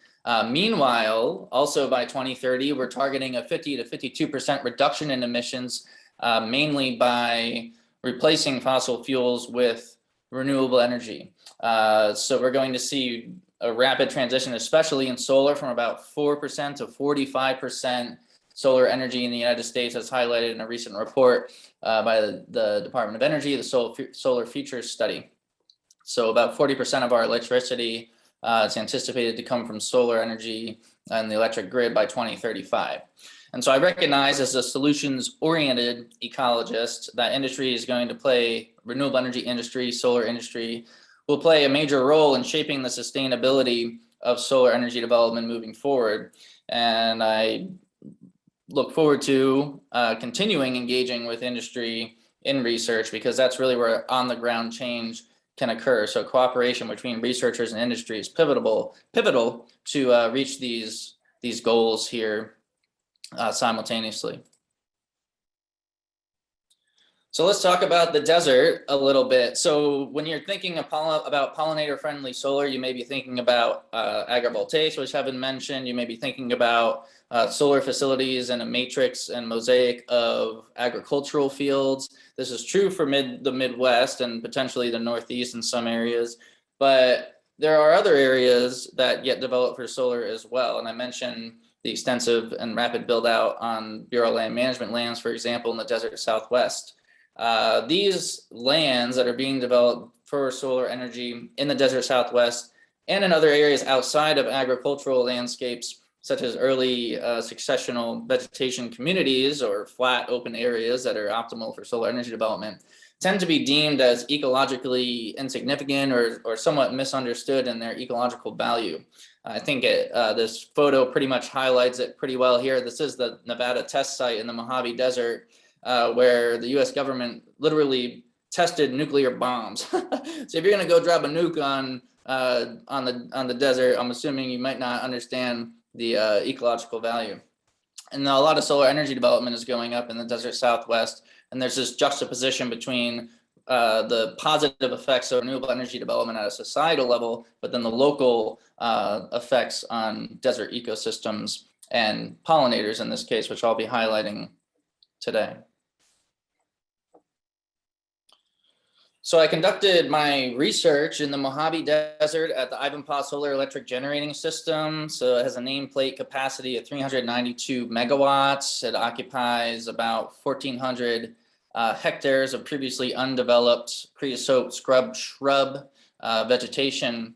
Meanwhile, also by 2030, we're targeting a 50 to 52% reduction in emissions, mainly by replacing fossil fuels with renewable energy. So we're going to see a rapid transition, especially in solar, from about 4% to 45% solar energy in the United States, as highlighted in a recent report by the Department of Energy, the Solar Futures Study. So about 40% of our electricity is anticipated to come from solar energy and the electric grid by 2035. And so I recognize, as a solutions-oriented ecologist, that industry is going to play, renewable energy industry, solar industry, will play a major role in shaping the sustainability of solar energy development moving forward. And I look forward to continuing engaging with industry in research, because that's really where on the ground change can occur. So cooperation between researchers and industry is pivotal to reach these goals here simultaneously. So let's talk about the desert a little bit. So when you're thinking about pollinator-friendly solar, you may be thinking about agrivoltaics, which have been mentioned. You may be thinking about solar facilities and a matrix and mosaic of agricultural fields. This is true for the Midwest and potentially the Northeast in some areas, but there are other areas that get developed for solar as well. And I mentioned the extensive and rapid build out on Bureau of Land Management lands, for example, in the desert Southwest. These lands that are being developed for solar energy in the desert Southwest and in other areas outside of agricultural landscapes, such as early successional vegetation communities or flat open areas that are optimal for solar energy development, tend to be deemed as ecologically insignificant or somewhat misunderstood in their ecological value. I think this photo pretty much highlights it pretty well here. This is the Nevada test site in the Mojave Desert, where the US government literally tested nuclear bombs. So if you're gonna go drop a nuke on the desert, I'm assuming you might not understand the ecological value. And a lot of solar energy development is going up in the desert Southwest, and there's this juxtaposition between the positive effects of renewable energy development at a societal level, but then the local effects on desert ecosystems and pollinators in this case, which I'll be highlighting today. So I conducted my research in the Mojave Desert at the Ivanpah Solar Electric Generating System. So it has a nameplate capacity of 392 megawatts. It occupies about 1,400 hectares of previously undeveloped creosote shrub vegetation.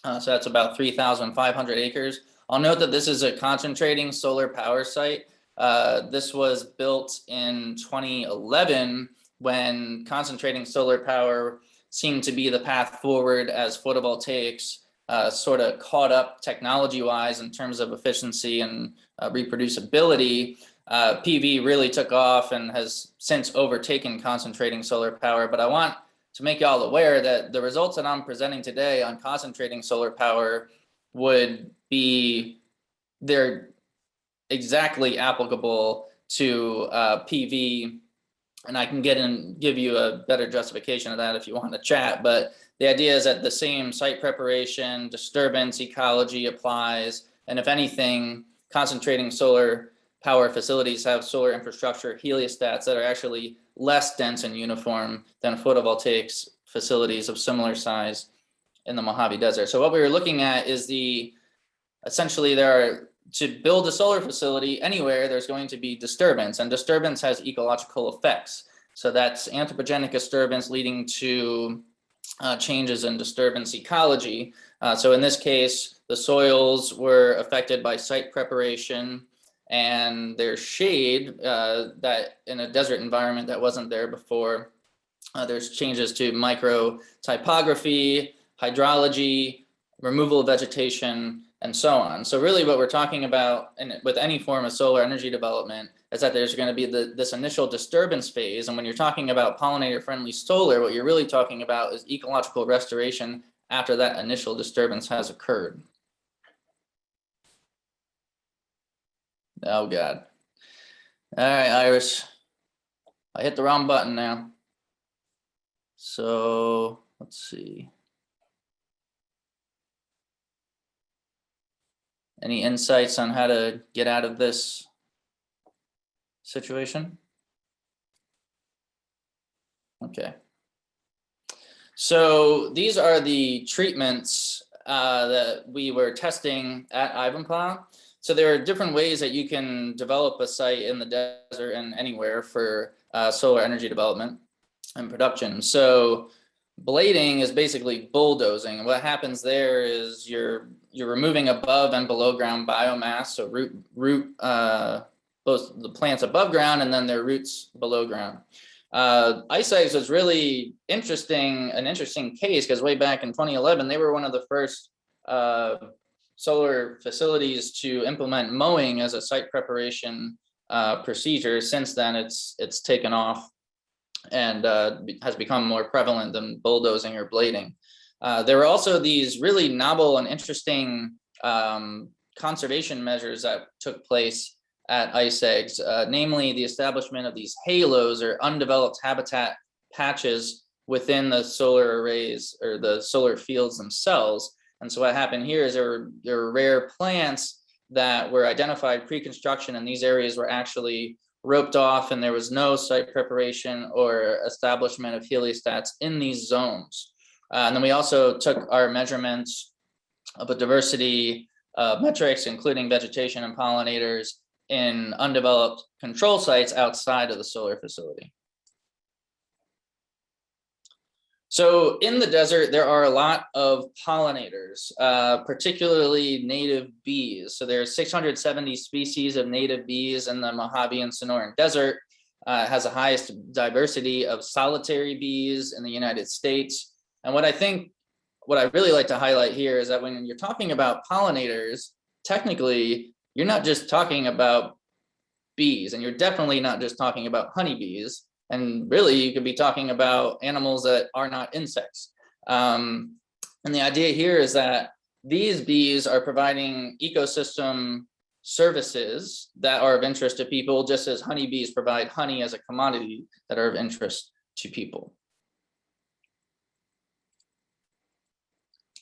So that's about 3,500 acres. I'll note that this is a concentrating solar power site. This was built in 2011 when concentrating solar power seemed to be the path forward as photovoltaics sort of caught up technology-wise in terms of efficiency and reproducibility. PV really took off and has since overtaken concentrating solar power. But I want to make y'all aware that the results that I'm presenting today on concentrating solar power they're exactly applicable to PV. And I can give you a better justification of that if you want to chat. But the idea is that the same site preparation, disturbance, ecology applies. And if anything, concentrating solar power facilities have solar infrastructure heliostats that are actually less dense and uniform than photovoltaics facilities of similar size in the Mojave Desert. So what we were looking at is essentially to build a solar facility anywhere, there's going to be disturbance, and disturbance has ecological effects. So that's anthropogenic disturbance leading to changes in disturbance ecology. So in this case, the soils were affected by site preparation, and there's shade that in a desert environment that wasn't there before. There's changes to micro-typography, hydrology, removal of vegetation, and so on. So really what we're talking about with any form of solar energy development is that there's going to be this initial disturbance phase. And when you're talking about pollinator-friendly solar, what you're really talking about is ecological restoration after that initial disturbance has occurred. Oh, God. All right, Iris. I hit the wrong button now. So let's see. Any insights on how to get out of this situation? Okay. So these are the treatments that we were testing at Ivanpah. So there are different ways that you can develop a site in the desert and anywhere for solar energy development and production. So blading is basically bulldozing. And what happens there is you're removing above and below ground biomass. So both the plants above ground and then their roots below ground. Ice Eggs was really an interesting case because way back in 2011, they were one of the first solar facilities to implement mowing as a site preparation procedure. Since then, it's taken off and has become more prevalent than bulldozing or blading. There were also these really novel and interesting conservation measures that took place at ice eggs, namely the establishment of these halos or undeveloped habitat patches within the solar arrays or the solar fields themselves. And so what happened here is there were rare plants that were identified pre-construction, and these areas were actually roped off, and there was no site preparation or establishment of heliostats in these zones. And then we also took our measurements of a diversity of metrics, including vegetation and pollinators, in undeveloped control sites outside of the solar facility. So in the desert, there are a lot of pollinators, particularly native bees. So there are 670 species of native bees in the Mojave and Sonoran Desert. It has the highest diversity of solitary bees in the United States. And what I really like to highlight here is that when you're talking about pollinators, technically, you're not just talking about bees, and you're definitely not just talking about honeybees. And really, you could be talking about animals that are not insects. And the idea here is that these bees are providing ecosystem services that are of interest to people, just as honeybees provide honey as a commodity that are of interest to people.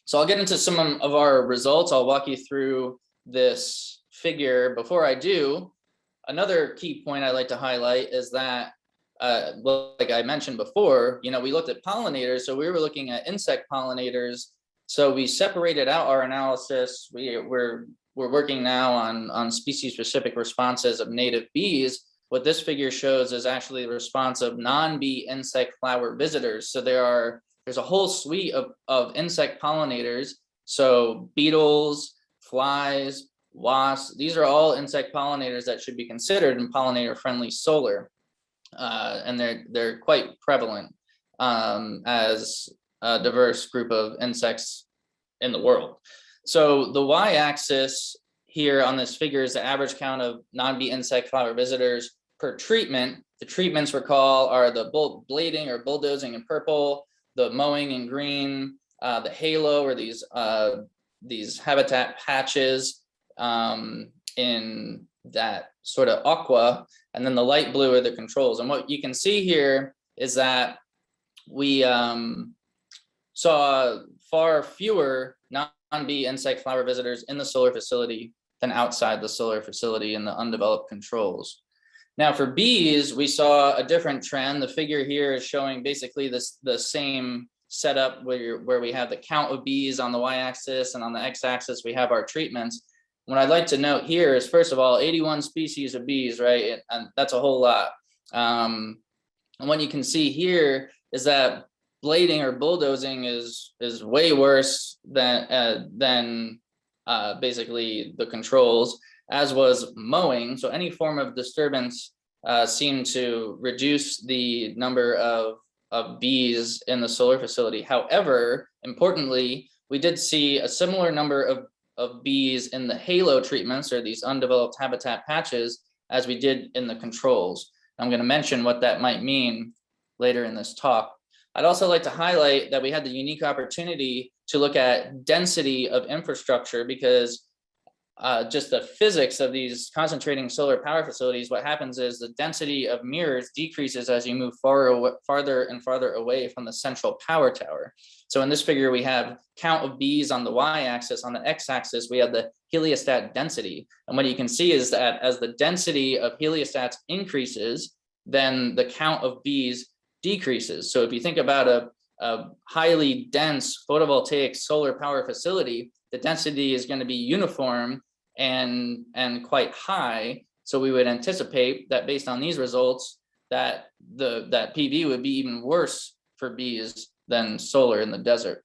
So I'll get into some of our results. I'll walk you through this figure. Before I do, another key point I'd like to highlight is that well, like I mentioned before, we looked at pollinators, so we were looking at insect pollinators. So we separated out our analysis. We're working now on species-specific responses of native bees. What this figure shows is actually the response of non-bee insect flower visitors. So there's a whole suite of insect pollinators. So beetles, flies, wasps, these are all insect pollinators that should be considered in pollinator-friendly solar. And they're quite prevalent as a diverse group of insects in the world. So the y-axis here on this figure is the average count of non-bee insect flower visitors per treatment. The treatments, recall, are the blading or bulldozing in purple, the mowing in green, the halo or these habitat patches in that sort of aqua, and then the light blue are the controls. And what you can see here is that we saw far fewer non-bee insect flower visitors in the solar facility than outside the solar facility in the undeveloped controls. Now for bees, we saw a different trend. The figure here is showing basically the same setup where we have the count of bees on the y-axis, and on the x-axis we have our treatments. What I'd like to note here is, first of all, 81 species of bees, right? And that's a whole lot. And what you can see here is that blading or bulldozing is way worse than basically the controls, as was mowing. So any form of disturbance seemed to reduce the number of bees in the solar facility. However, importantly, we did see a similar number of bees in the halo treatments, or these undeveloped habitat patches, as we did in the controls. I'm going to mention what that might mean later in this talk. I'd also like to highlight that we had the unique opportunity to look at density of infrastructure, because just the physics of these concentrating solar power facilities, what happens is the density of mirrors decreases as you move farther and farther away from the central power tower. So in this figure, we have count of bees on the y-axis. On the x-axis, we have the heliostat density. And what you can see is that as the density of heliostats increases, then the count of bees decreases. So if you think about a highly dense photovoltaic solar power facility, the density is going to be uniform and quite high. So we would anticipate that based on these results, that PV would be even worse for bees than solar in the desert.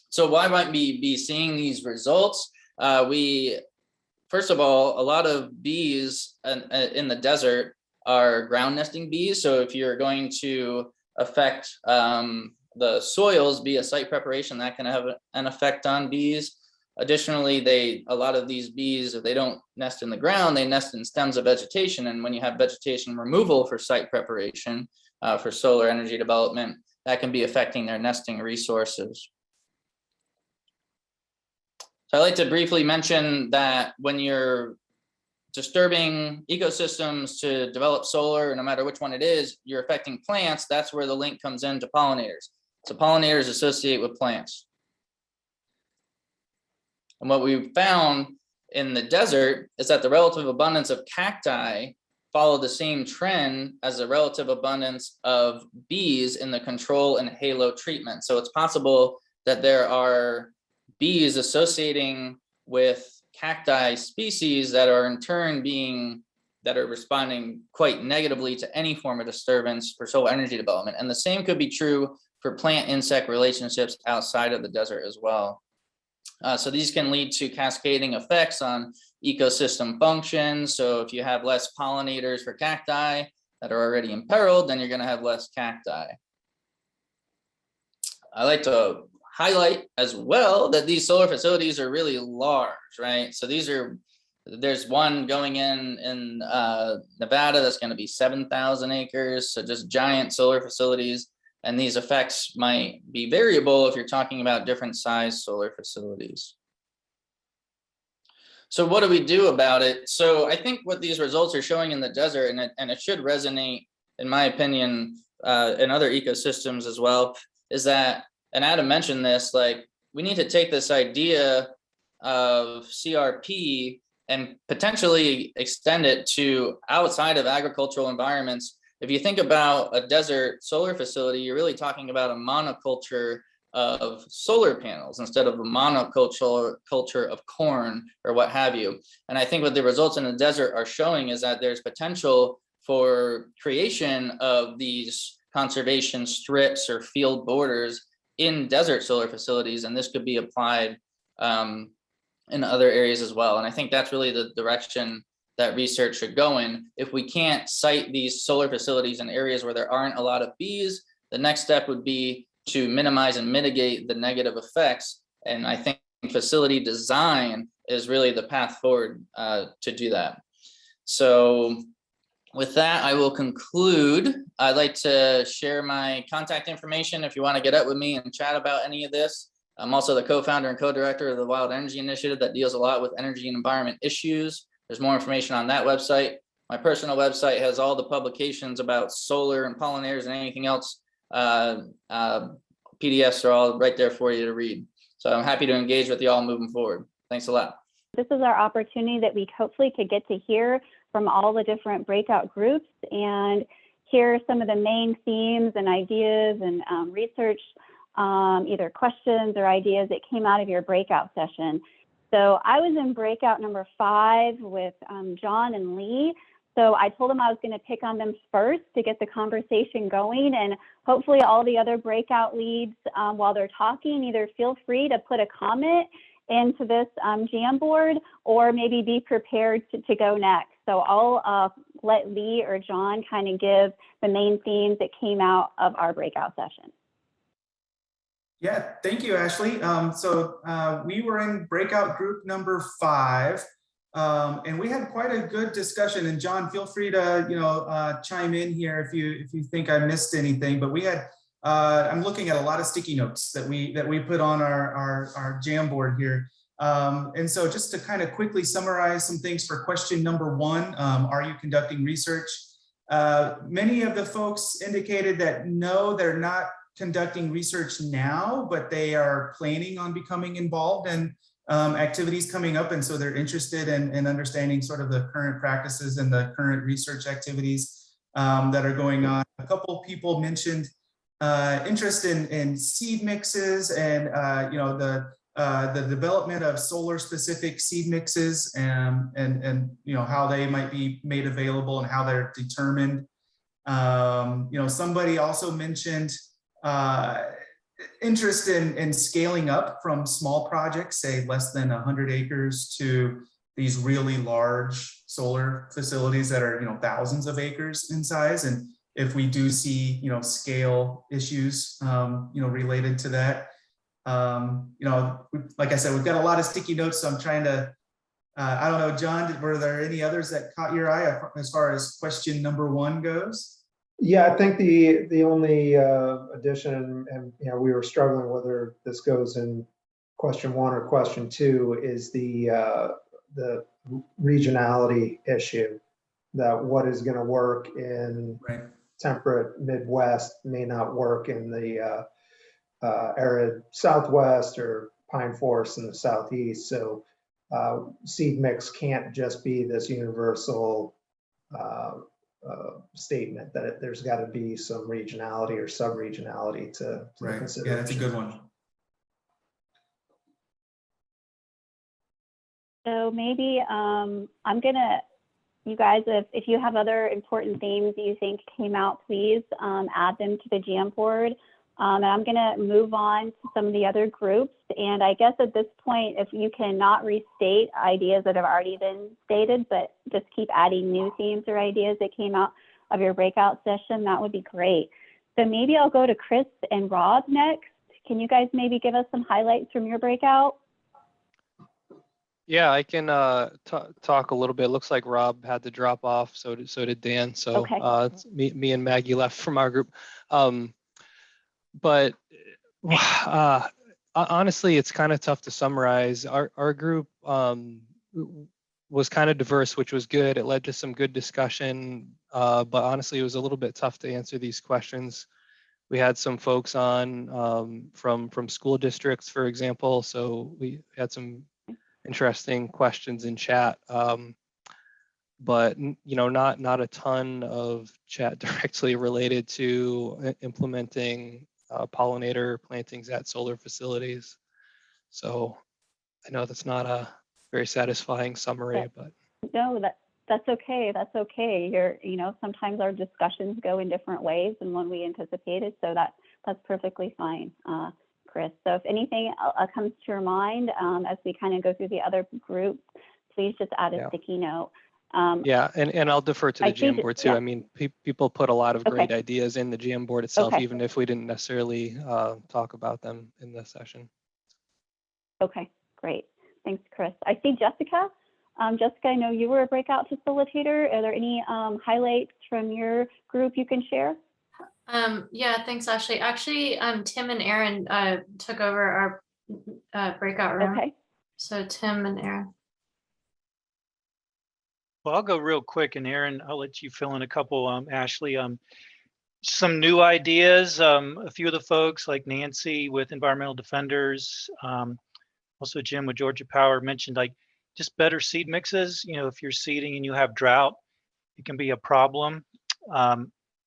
So why might we be seeing these results? First of all, a lot of bees in the desert are ground nesting bees. So if you're going to affect the soils via site preparation, that can have an effect on bees. Additionally, a lot of these bees, if they don't nest in the ground, they nest in stems of vegetation. And when you have vegetation removal for site preparation, for solar energy development that can be affecting their nesting resources. So I'd like to briefly mention that when you're disturbing ecosystems to develop solar, no matter which one it is, you're affecting plants. That's where the link comes into pollinators. So pollinators associate with plants. And what we've found in the desert is that the relative abundance of cacti follow the same trend as the relative abundance of bees in the control and halo treatment. So it's possible that there are bees associating with cacti species that are in turn responding quite negatively to any form of disturbance for solar energy development. And the same could be true for plant insect relationships outside of the desert as well. So these can lead to cascading effects on ecosystem functions. So if you have less pollinators for cacti that are already imperiled, then you're going to have less cacti. I like to highlight as well that these solar facilities are really large, right? So there's one going in Nevada that's going to be 7,000 acres. So just giant solar facilities. And these effects might be variable if you're talking about different size solar facilities. So what do we do about it? So I think what these results are showing in the desert, and it should resonate, in my opinion, in other ecosystems as well, is that, and Adam mentioned this, like we need to take this idea of CRP and potentially extend it to outside of agricultural environments. If you think about a desert solar facility, you're really talking about a monoculture of solar panels instead of a monoculture of corn or what have you. And I think what the results in the desert are showing is that there's potential for creation of these conservation strips or field borders in desert solar facilities, and this could be applied in other areas as well. And I think that's really the direction that research should go in. If we can't site these solar facilities in areas where there aren't a lot of bees, the next step would be to minimize and mitigate the negative effects. And I think facility design is really the path forward to do that. So with that, I will conclude. I'd like to share my contact information if you want to get up with me and chat about any of this. I'm also the co-founder and co-director of the Wild Energy Initiative that deals a lot with energy and environment issues. There's more information on that website. My personal website has all the publications about solar and pollinators and anything else. PDFs are all right there for you to read. So I'm happy to engage with you all moving forward. Thanks a lot. This is our opportunity that we hopefully could get to hear from all the different breakout groups and hear some of the main themes and ideas and research, either questions or ideas that came out of your breakout session. So I was in breakout number 5 with John and Lee. So I told them I was going to pick on them first to get the conversation going, and hopefully all the other breakout leads, while they're talking, either feel free to put a comment into this Jamboard or maybe be prepared to go next. So I'll let Lee or John kind of give the main themes that came out of our breakout session. Yeah, thank you, Ashley. We were in breakout group number 5, and we had quite a good discussion. And John, feel free to chime in here if you think I missed anything. But we had I'm looking at a lot of sticky notes that we put on our Jamboard here. And so just to kind of quickly summarize some things for question number 1, are you conducting research? Many of the folks indicated that no, they're not conducting research now, but they are planning on becoming involved in activities coming up. And so they're interested in understanding sort of the current practices and the current research activities that are going on. A couple of people mentioned interest in seed mixes and the development of solar specific seed mixes and how they might be made available and how they're determined. Somebody also mentioned interest in scaling up from small projects, say less than 100 acres, to these really large solar facilities that are thousands of acres in size. And if we do see scale issues related to that, like I said, we've got a lot of sticky notes, so I'm trying to I don't know, John, were there any others that caught your eye as far as question number 1 goes? Yeah, I think the only addition, and we were struggling whether this goes in question 1 or question 2, is the regionality issue. That what is going to work in temperate Midwest may not work in the arid Southwest or pine forests in the Southeast. So seed mix can't just be this universal statement that there's got to be some regionality or sub-regionality to consider. Yeah, that's a good one. So maybe I'm gonna, you guys, if you have other important themes you think came out, please add them to the Jamboard. And I'm gonna move on to some of the other groups. And I guess at this point, if you cannot restate ideas that have already been stated, but just keep adding new themes or ideas that came out of your breakout session, that would be great. So maybe I'll go to Chris and Rob next. Can you guys maybe give us some highlights from your breakout? Yeah, I can talk a little bit. Looks like Rob had to drop off, so did Dan. So okay. It's me and Maggie left from our group. But honestly, it's kind of tough to summarize. Our group was kind of diverse, which was good. It led to some good discussion, but honestly, it was a little bit tough to answer these questions. We had some folks on from school districts, for example, so we had some interesting questions in chat, but not a ton of chat directly related to implementing pollinator plantings at solar facilities. So I know that's not a very satisfying summary, but no, that's okay. That's okay. Sometimes our discussions go in different ways than when we anticipated, so that's perfectly fine, Chris. So if anything comes to your mind as we kind of go through the other groups, please just add a sticky note. Yeah, and I'll defer to the Jamboard too. Yeah. I mean, people put a lot of great ideas in the Jamboard itself, even if we didn't necessarily talk about them in the session. Okay, great. Thanks, Chris. I see Jessica. Jessica, I know you were a breakout facilitator. Are there any highlights from your group you can share? Yeah, thanks, Ashley. Actually, Tim and Aaron took over our breakout room. Okay. So Tim and Aaron. Well, I'll go real quick, and Aaron, I'll let you fill in a couple, Ashley. Some new ideas, a few of the folks like Nancy with Environmental Defenders, also Jim with Georgia Power mentioned like just better seed mixes. If you're seeding and you have drought, it can be a problem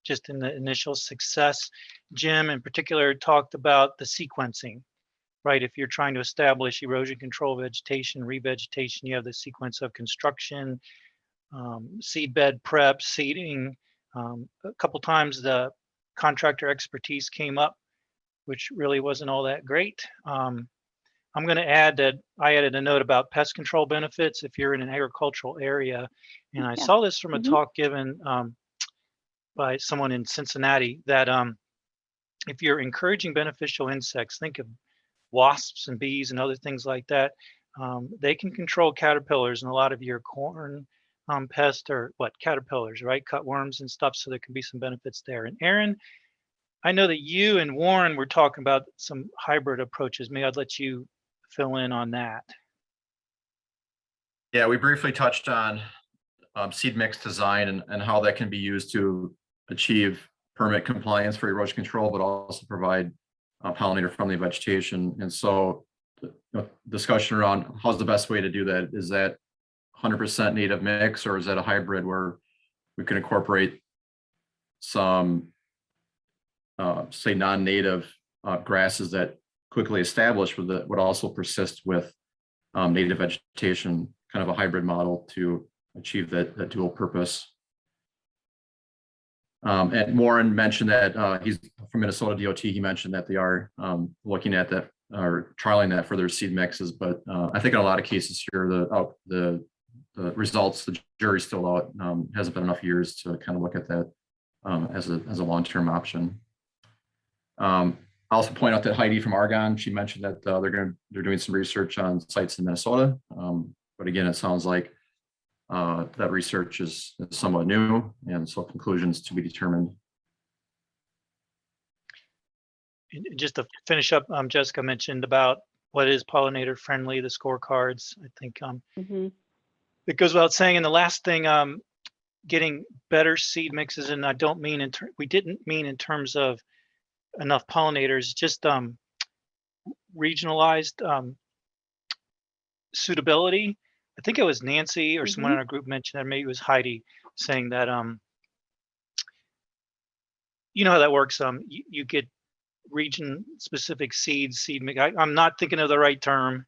just in the initial success. Jim in particular talked about the sequencing, right? If you're trying to establish erosion control, vegetation, revegetation, you have the sequence of construction, seed bed prep, seeding. A couple times the contractor expertise came up, which really wasn't all that great. I'm going to add that I added a note about pest control benefits if you're in an agricultural area. And I saw this from a talk given by someone in Cincinnati that if you're encouraging beneficial insects, think of wasps and bees and other things like that, they can control caterpillars, and a lot of your corn pests are caterpillars, right? Cutworms and stuff, so there can be some benefits there. And Aaron, I know that you and Warren were talking about some hybrid approaches. Maybe I'd let you fill in on that. Yeah, we briefly touched on seed mix design and how that can be used to achieve permit compliance for erosion control, but also provide pollinator-friendly vegetation. And so discussion around how's the best way to do that. Is that 100% native mix, or is that a hybrid where we can incorporate some, say, non-native grasses that quickly establish that would also persist with native vegetation, kind of a hybrid model to achieve that dual purpose. And Warren mentioned that he's from Minnesota DOT. He mentioned that they are looking at that or trialing that for their seed mixes. But I think in a lot of cases here, the results, the jury's still out. Hasn't been enough years to kind of look at that as a long-term option. I'll also point out that Heidi from Argonne, she mentioned that they're doing some research on sites in Minnesota. But again, it sounds like that research is somewhat new, and so conclusions to be determined. just to finish up, Jessica mentioned about what is pollinator friendly, the scorecards. I think it goes without saying. And the last thing, getting better seed mixes, and I don't mean we didn't mean in terms of enough pollinators, just regionalized suitability. I think it was Nancy or someone in our group mentioned that, maybe it was Heidi, saying that you know how that works. You get region specific seed mix. I'm not thinking of the right term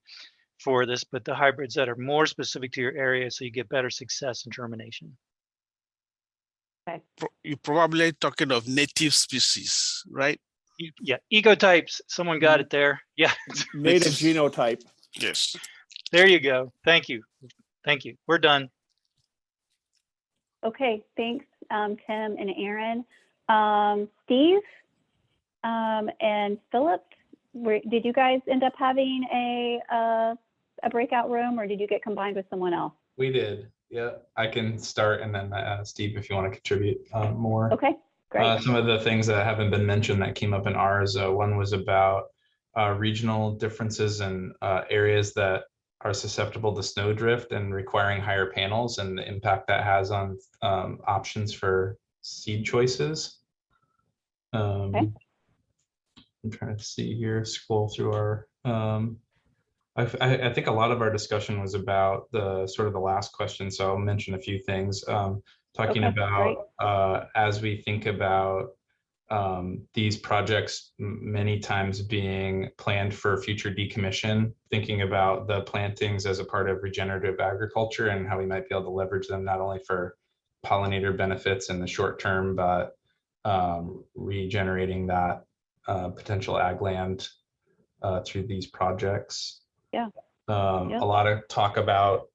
for this, but the hybrids that are more specific to your area, so you get better success in germination. Okay. You're probably talking of native species, right? Yeah, ecotypes. Someone got it there. Yeah. Native genotype. Yes. There you go. Thank you. Thank you. We're done. Okay, thanks, Tim and Aaron. Steve and Philip, did you guys end up having a breakout room, or did you get combined with someone else? We did. Yeah, I can start, and then Steve, if you want to contribute more. Okay, great. Some of the things that haven't been mentioned that came up in ours, one was about regional differences in areas that are susceptible to snowdrift and requiring higher panels, and the impact that has on options for seed choices. Okay. I'm trying to see here, scroll through our, I think a lot of our discussion was about the sort of the last question, so I'll mention a few things. Talking about as we think about these projects many times being planned for future decommission, thinking about the plantings as a part of regenerative agriculture and how we might be able to leverage them not only for pollinator benefits in the short term, but regenerating that potential ag land through these projects. Yeah. A lot of talk about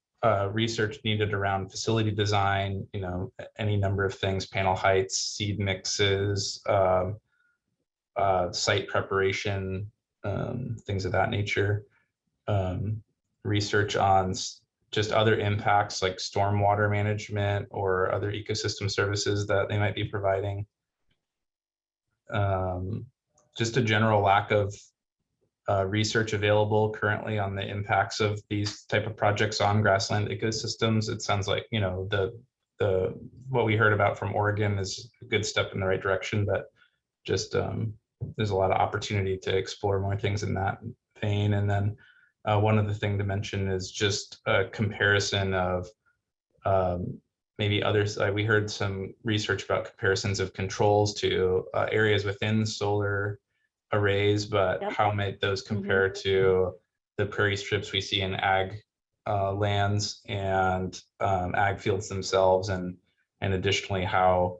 research needed around facility design, you know, any number of things, panel heights, seed mixes, site preparation, things of that nature. Research on just other impacts like stormwater management or other ecosystem services that they might be providing. Just a general lack of research available currently on the impacts of these type of projects on grassland ecosystems. It sounds like, you know, the what we heard about from Oregon is a good step in the right direction, but just there's a lot of opportunity to explore more things in that vein. And then one other thing to mention is just a comparison of maybe others. We heard some research about comparisons of controls to areas within solar arrays, but how might those compare to the prairie strips we see in ag lands and ag fields themselves, and additionally how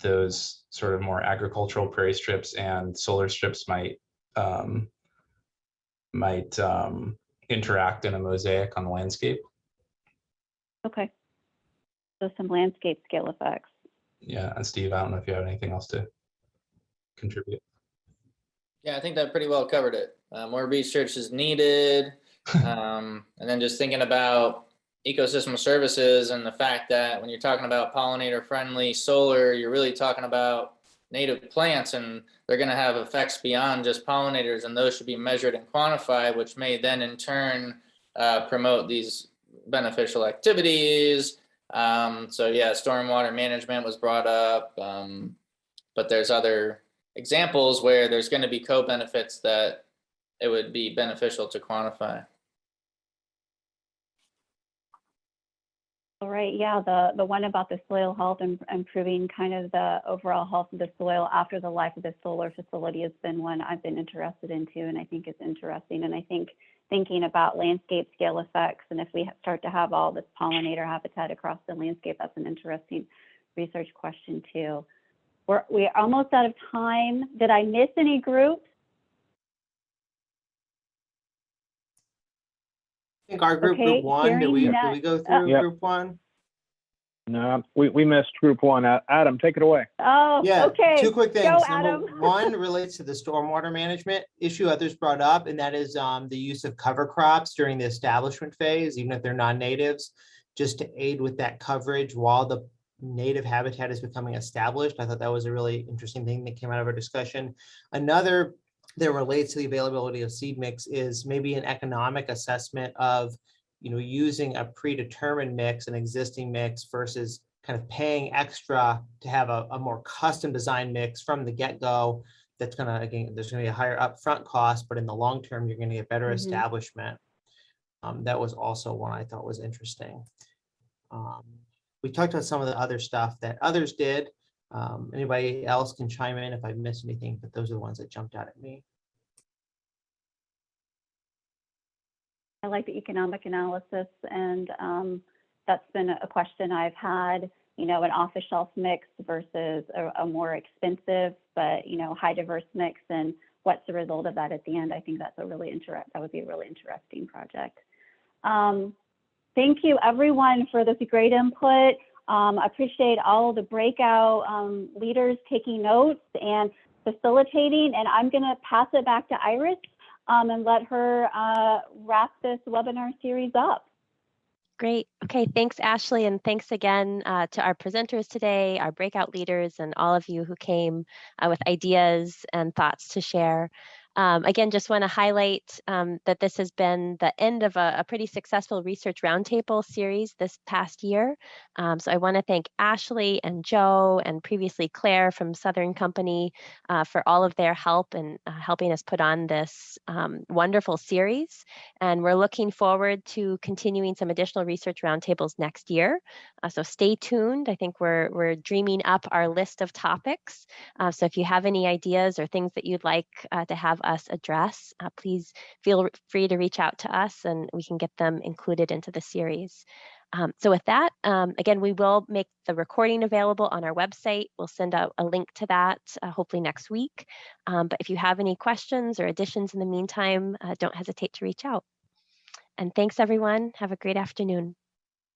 those sort of more agricultural prairie strips and solar strips might interact in a mosaic on the landscape. Okay. So some landscape scale effects. Yeah, and Steve, I don't know if you have anything else to contribute. Yeah, I think that pretty well covered it. More research is needed. And then just thinking about ecosystem services and the fact that when you're talking about pollinator friendly solar, you're really talking about native plants, and they're going to have effects beyond just pollinators, and those should be measured and quantified, which may then in turn promote these beneficial activities. So yeah, stormwater management was brought up, but there's other examples where there's going to be co-benefits that it would be beneficial to quantify. All right, yeah, the one about the soil health and improving kind of the overall health of the soil after the life of the solar facility has been one I've been interested in too, and I think it's interesting. And I think thinking about landscape scale effects, and if we start to have all this pollinator habitat across the landscape, that's an interesting research question too. We're almost out of time. Did I miss any groups? I think our group, Okay, group one, did we go through group one? No, we missed group one. Adam, take it away. Oh, yeah, okay. Two quick things. Go, Number Adam. one relates to the stormwater management issue others brought up, and that is the use of cover crops during the establishment phase, even if they're non-natives, just to aid with that coverage while the native habitat is becoming established. I thought that was a really interesting thing that came out of our discussion. Another that relates to the availability of seed mix is maybe an economic assessment of, using a predetermined mix, an existing mix, versus kind of paying extra to have a more custom design mix from the get-go. That's gonna, again, there's gonna be a higher upfront cost, but in the long term, you're gonna get better establishment. That was also one I thought was interesting. We talked about some of the other stuff that others did. Anybody else can chime in if I missed anything, but those are the ones that jumped out at me. I like the economic analysis, and that's been a question I've had, an off-the-shelf mix versus a more expensive, but, high diverse mix, and what's the result of that at the end. I think that's that would be a really interesting project. Thank you everyone for this great input. I appreciate all the breakout leaders taking notes and facilitating, and I'm going to pass it back to Iris and let her wrap this webinar series up. Great. Okay, thanks, Ashley, and thanks again to our presenters today, our breakout leaders, and all of you who came with ideas and thoughts to share. Again, just want to highlight that this has been the end of a pretty successful research roundtable series this past year. So I want to thank Ashley and Joe and previously Claire from Southern Company for all of their help in helping us put on this wonderful series. And we're looking forward to continuing some additional research roundtables next year. So stay tuned. I think we're dreaming up our list of topics. So if you have any ideas or things that you'd like to have us address, please feel free to reach out to us and we can get them included into the series. So with that, again, we will make the recording available on our website. We'll send out a link to that hopefully next week. But if you have any questions or additions in the meantime, don't hesitate to reach out. And thanks everyone. Have a great afternoon.